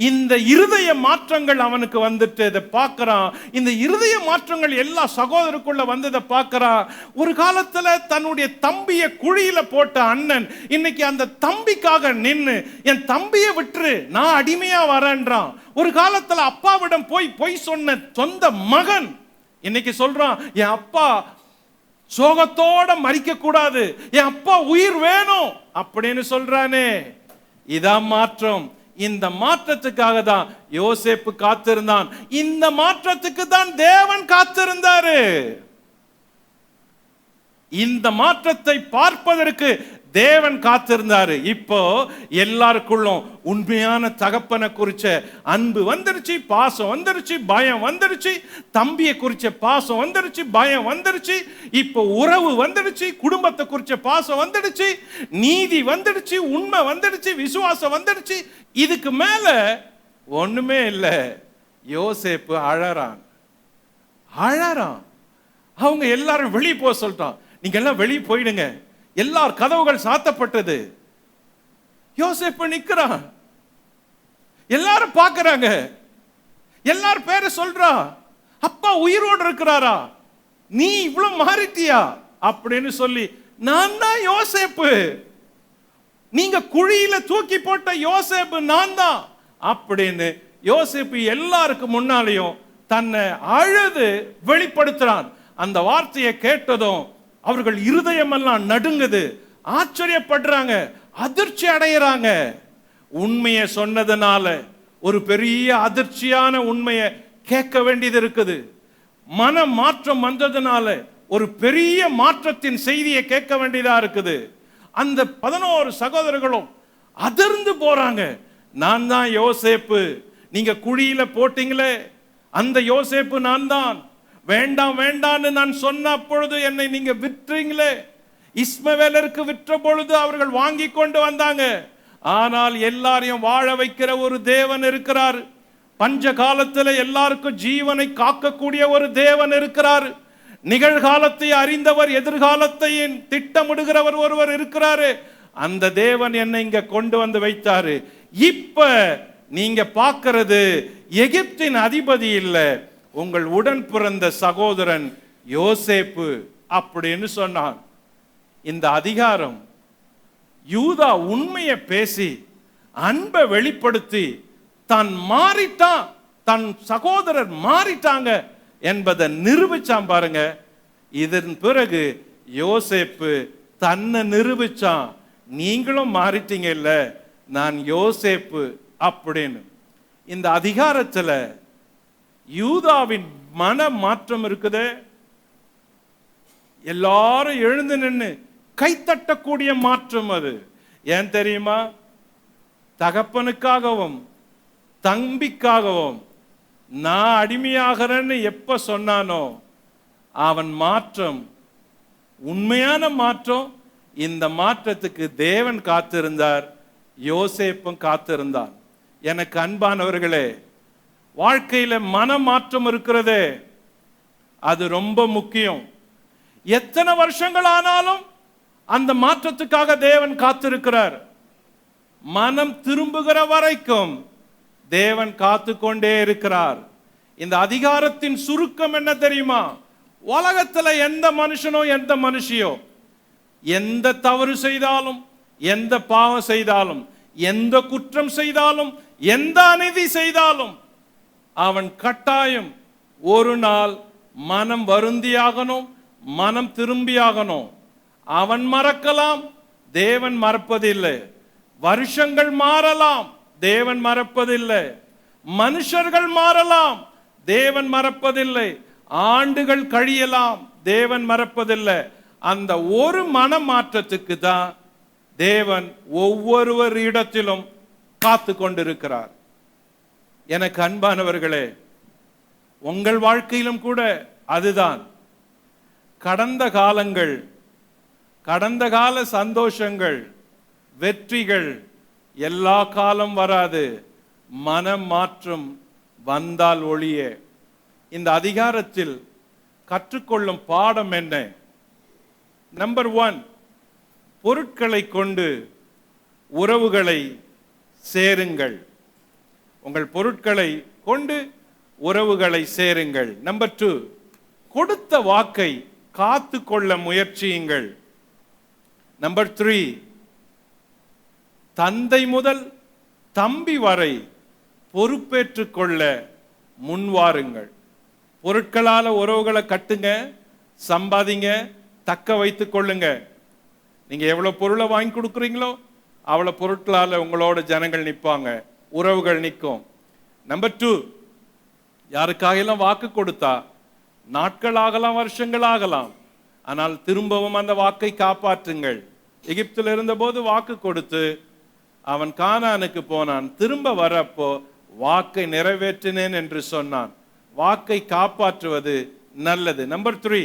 இந்த இருதய மாற்றங்கள் அவனுக்கு வந்துட்டு இதை பார்க்கறான். இந்த இருதய மாற்றங்கள் எல்லா சகோதரருக்குள்ள வந்ததை பார்க்கறான். ஒரு காலத்துல தன்னுடைய தம்பியை குழியில போட்ட அண்ணன் இன்னைக்கு அந்த தம்பிக்காக நின்று என் தம்பியை விட்டுரு, நான் அடிமையா வரேன்றான். ஒரு காலத்துல அப்பாவிடம் போய் சொன்ன சொந்த மகன் இன்னைக்கு சொல்றான், என் அப்பா சோகத்தோட மரிக்க கூடாது, என் அப்பா உயிர் வேணும் அப்படின்னு சொல்றானே. இதான் மாற்றம். இந்த மாற்றத்துக்காக தான் யோசேப்பு காத்திருந்தான். இந்த மாற்றத்துக்கு தான் தேவன் காத்திருந்தாரு. இந்த மாற்றத்தை பார்ப்பதற்கு தேவன் காத்திருந்தாரு. இப்போ எல்லாருக்குள்ளும் உண்மையான தகப்பனை குறிச்ச அன்பு வந்துருச்சு, பாசம் வந்துருச்சு, பயம் வந்துருச்சு. தம்பியை குறிச்ச பாசம் வந்துருச்சு, பயம் வந்துருச்சு. இப்போ உறவு வந்துடுச்சு, குடும்பத்தை குறிச்ச பாசம் வந்துடுச்சு, நீதி வந்துடுச்சு, உண்மை வந்துடுச்சு, விசுவாசம் வந்துடுச்சு. இதுக்கு மேல ஒண்ணுமே இல்லை. யோசேப்பு அழறான். அவங்க எல்லாரும் வெளியே போக சொல்லிட்டான். நீங்க எல்லாம் வெளியே போயிடுங்க. எல்லார் கதவுகள் சாத்தப்பட்டது. யோசேப்பு நிக்கிறான். எல்லாரும் பார்க்கறாங்க. எல்லாரும் பேரை சொல்றா. அப்பா உயிரோடு இருக்கிறாரா, நீ இவ்வளவு மாறிட்டியா அப்படின்னு சொல்லி, நான் தான் யோசேப்பு, நீங்க குழியில தூக்கி போட்ட யோசேப்பு நான் தான் அப்படின்னு யோசேப்பு எல்லாருக்கு முன்னாலேயும் தன்னை அழுது வெளிப்படுத்துறான். அந்த வார்த்தையை கேட்டதும் அவர்கள் இருதயமெல்லாம் நடுங்குது, ஆச்சரியப்படுறாங்க, அதிர்ச்சி அடைகிறாங்க. உண்மையை சொன்னதுனால ஒரு பெரிய அதிர்ச்சியான உண்மையை கேட்க வேண்டியது இருக்குது. மன மாற்றம் வந்ததுனால ஒரு பெரிய மாற்றத்தின் செய்தியை கேட்க வேண்டியதா இருக்குது. அந்த 11 சகோதரர்களும் அதிர்ந்து போறாங்க. நான் தான் யோசேப்பு, நீங்க குழியில போட்டீங்களே அந்த யோசேப்பு நான் தான். வேண்டாம் வேண்டான்னு நான் சொன்ன பொழுது என்னை நீங்க விற்றீங்களே, இஸ்மவேலருக்கு விற்ற பொழுது அவர்கள் வாங்கி கொண்டு வந்தாங்க. ஆனால் எல்லாரையும் வாழ வைக்கிற ஒரு தேவன் இருக்கிறார். பஞ்ச காலத்துல எல்லாருக்கும் ஜீவனை காக்கக்கூடிய ஒரு தேவன் இருக்கிறார். நிகழ்காலத்தை அறிந்தவர், எதிர்காலத்தை திட்டமிடுகிறவர் ஒருவர் இருக்கிறாரு. அந்த தேவன் என்னை இங்க கொண்டு வந்து வைத்தாரு. இப்ப நீங்க பார்க்கிறது எகிப்தின் அதிபதி இல்ல, உங்கள் உடன் பிறந்த சகோதரன் யோசேப்பு அப்படின்னு சொன்னான். இந்த அதிகாரம் யூதா உண்மையை பேசி அன்பை வெளிப்படுத்தி தான் மாறிட்டான், தன் சகோதரர் மாறிட்டாங்க என்பதை நிரூபிச்சான் பாருங்க. இதன் பிறகு யோசேப்பு தன்னை நிரூபிச்சான், நீங்களும் மாறிட்டீங்க இல்ல, நான் யோசேப்பு அப்படின்னு. இந்த அதிகாரத்துல யூதாவின் மன மாற்றம் இருக்குதே, எல்லாரும் எழுந்து நின்று கைத்தட்டக்கூடிய மாற்றம் அது. ஏன் தெரியுமா? தகப்பனுக்காகவும் தம்பிக்காகவும் நான் அடிமையாகிறேன்னு எப்ப சொன்னானோ அவன் மாற்றம் உண்மையான மாற்றம். இந்த மாற்றத்துக்கு தேவன் காத்திருந்தார், யோசேப்பும் காத்திருந்தான். எனக்கு அன்பானவர்களே, வாழ்க்கையில மன மாற்றம் இருக்கிறதே, அது ரொம்ப முக்கியம். எத்தனை வருஷங்கள் ஆனாலும் அந்த மாற்றத்துக்காக தேவன் காத்திருக்கிறார். மனம் திரும்புகிற வரைக்கும் தேவன் காத்து கொண்டே இருக்கிறார். இந்த அதிகாரத்தின் சுருக்கம் என்ன தெரியுமா? உலகத்துல எந்த மனுஷனோ எந்த மனுஷியோ எந்த தவறு செய்தாலும், எந்த பாவம் செய்தாலும், எந்த குற்றம் செய்தாலும், எந்த அநீதி செய்தாலும் அவன் கட்டாயம் ஒரு நாள் மனம் வருந்தியாகணும், மனம் திரும்பியாகணும். அவன் மறக்கலாம், தேவன் மறப்பதில்லை. வருஷங்கள் மாறலாம், தேவன் மறப்பதில்லை. மனுஷர்கள் மாறலாம், தேவன் மறப்பதில்லை. ஆண்டுகள் கழியலாம், தேவன் மறப்பதில்லை. அந்த ஒரு மன மாற்றத்துக்கு தான் தேவன் ஒவ்வொருவர் இடத்திலும் காத்து கொண்டிருக்கிறார். எனக்கு அன்பானவர்களே, உங்கள் வாழ்க்கையிலும் கூட அதுதான். கடந்த காலங்கள், கடந்த கால சந்தோஷங்கள், வெற்றிகள் எல்லா காலம் வராது. மனம் மாற்றம் வந்தால் ஒழிய. இந்த அதிகாரத்தில் கற்றுக்கொள்ளும் பாடம் என்ன? நம்பர் 1, பொருட்களை கொண்டு உறவுகளை சேருங்கள். உங்கள் பொருட்களை கொண்டு உறவுகளை சேருங்கள். நம்பர் 2, கொடுத்த வாக்கை காத்து கொள்ள முயற்சியுங்கள். நம்பர் 3, தந்தை முதல் தம்பி வரை பொறுப்பேற்றுக் கொள்ள முன்வாருங்கள். பொருட்களால உறவுகளை கட்டுங்க, சம்பாதிங்க, தக்க வைத்துக் கொள்ளுங்க. நீங்க எவ்வளவு பொருளை வாங்கி கொடுக்குறீங்களோ அவ்வளவு பொருட்களால உங்களோட ஜனங்கள் நிற்பாங்க, உறவுகள் நிற்கும். நம்பர் 2, யாருக்காக எல்லாம் வாக்கு கொடுத்தா நாட்கள் ஆகலாம், வருஷங்கள் ஆகலாம், ஆனால் திரும்பவும் அந்த வாக்கை காப்பாற்றுங்கள். எகிப்தில் இருந்தபோது வாக்கு கொடுத்து அவன் கானானுக்கு போனான். திரும்ப வரப்போ வாக்கை நிறைவேற்றினேன் என்று சொன்னான். வாக்கை காப்பாற்றுவது நல்லது. நம்பர் 3,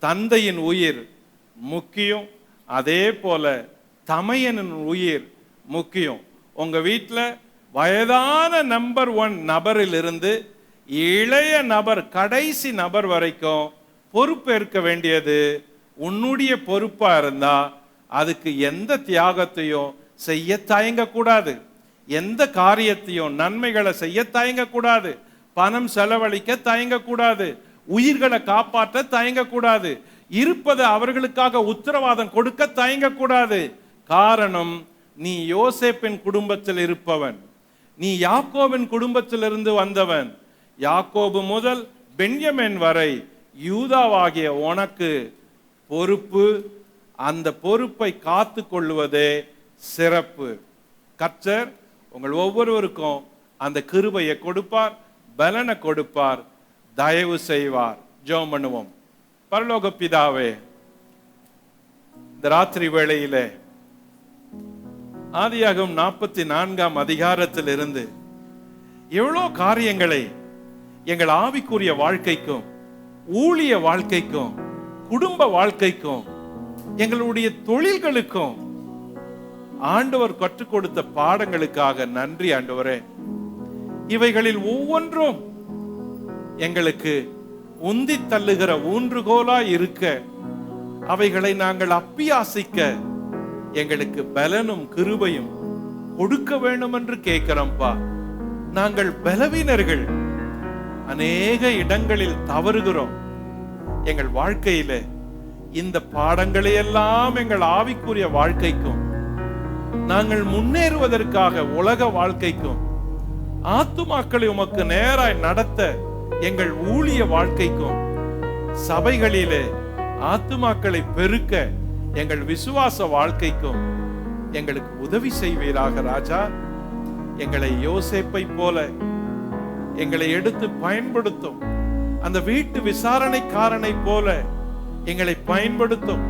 தந்தையின் உயிர் முக்கியம், அதே போல தமையனின் உயிர் முக்கியம். உங்க வீட்டில் வயதான நம்பர் 1 நபரில் இருந்து இளைய நபர், கடைசி நபர் வரைக்கும் பொறுப்பேற்க வேண்டியது உன்னுடைய பொறுப்பா இருந்தா அதுக்கு எந்த தியாகத்தையும் செய்ய தயங்க கூடாது. எந்த காரியத்தையும் நன்மைகளை செய்ய தயங்க கூடாது. பணம் செலவழிக்க தயங்க கூடாது. உயிர்களை காப்பாற்ற தயங்க கூடாது. இருப்பது அவர்களுக்காக உத்தரவாதம் கொடுக்க தயங்க கூடாது. காரணம், நீ யோசேப்பின் குடும்பத்தில் இருப்பவன், நீ யாக்கோபின் குடும்பத்திலிருந்து வந்தவன். யாக்கோபு முதல் பென்யமின் வரை யூதாவாகிய உனக்கு பொறுப்பு. அந்த பொறுப்பை காத்து கொள்வதே சிறப்பு. கர்த்தர் உங்கள் ஒவ்வொருவருக்கும் அந்த கிருபையை கொடுப்பார், பலனை கொடுப்பார், தயவு செய்வார். ஜெபம் பண்ணுவோம். பரலோக பிதாவே, இந்த ராத்திரி வேளையிலே ஆதியாகமம் 44ஆம் அதிகாரத்தில் இருந்து எவ்வளோ காரியங்களை எங்கள் ஆவிக்குரிய வாழ்க்கைக்கும், ஊழிய வாழ்க்கைக்கும், குடும்ப வாழ்க்கைக்கும், எங்களுடைய தொழில்களுக்கும் ஆண்டவர் கற்றுக் கொடுத்த பாடங்களுக்காக நன்றி ஆண்டவரே. இவைகளில் ஒவ்வொன்றும் எங்களுக்கு உந்தி தள்ளுகிற ஊன்றுகோலா இருக்க, அவைகளை நாங்கள் அப்பியாசிக்க எங்களுக்கு பலனும் கிருபையும் கொடுக்க வேண்டும் என்று கேட்கிறோம்ப்பா. நாங்கள் பலவீனர்கள், அநேக இடங்களில் தவறுகிறோம். எங்கள் வாழ்க்கையில இந்த பாடங்களை எல்லாம் எங்கள் ஆவிக்குரிய வாழ்க்கைக்கும், நாங்கள் முன்னேறுவதற்காக உலக வாழ்க்கைக்கும், ஆத்துமாக்களை உமக்கு நேராய் நடத்த எங்கள் ஊழிய வாழ்க்கைக்கும், சபைகளிலே ஆத்துமாக்களை பெருக்க எங்கள் விசுவாச வாழ்க்கைக்கும் எங்களுக்கு உதவி செய்வீராக ராஜா. எங்களை யோசேப்பை போல எங்களை எடுத்து பயன்படுத்தும். அந்த வீட்டு விசாரணைக்காரனை போல எங்களை பயன்படுத்தும்.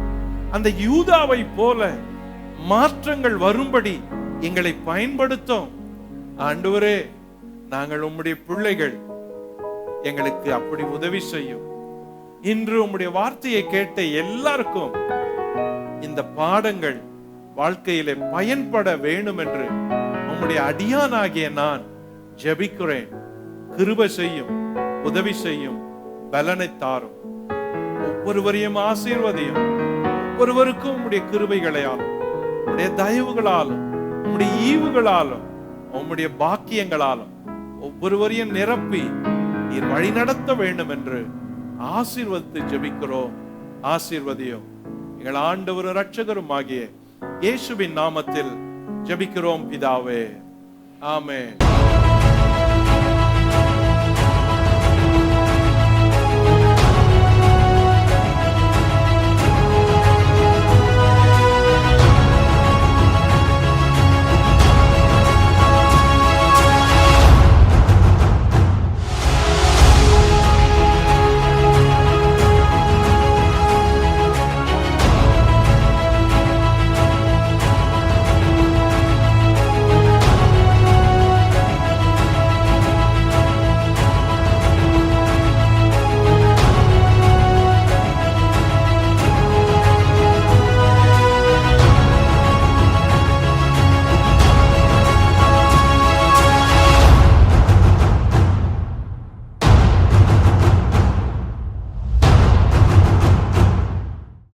அந்த யூதாவை போல மாற்றங்கள் வரும்படி எங்களை பயன்படுத்தும். ஆண்டவரே, நாங்கள் உம்முடைய பிள்ளைகள், எங்களுக்கு அப்படி உதவி செய்யும். இன்று உம்முடைய வார்த்தையை கேட்ட எல்லாருக்கும் இந்த பாடங்கள் வாழ்க்கையிலே பயன்பட வேண்டும் என்று உம்முடைய அடியானாகிய நான் ஜெபிக்கிறேன். கிருபை செய்யும், உதவி செய்யும், பலனை தாரும். ஒவ்வொருவரையும் ஆசீர்வதியும். ஒவ்வொருவருக்கும் உம்முடைய கிருபைகளாலும், உம்முடைய தயவுகளாலும், உம்முடைய ஈவுகளாலும், உம்முடைய பாக்கியங்களாலும் ஒவ்வொருவரையும் நிரப்பி நீர் வழி நடத்த வேண்டும் என்று ஆசீர்வதித்து ஜெபிக்கிறோம். ஆசீர்வதியும். எங்கள் ஆண்டவர் இரட்சகரும் ஆகிய இயேசுவின் நாமத்தில் ஜெபிக்கிறோம் பிதாவே. ஆமென்.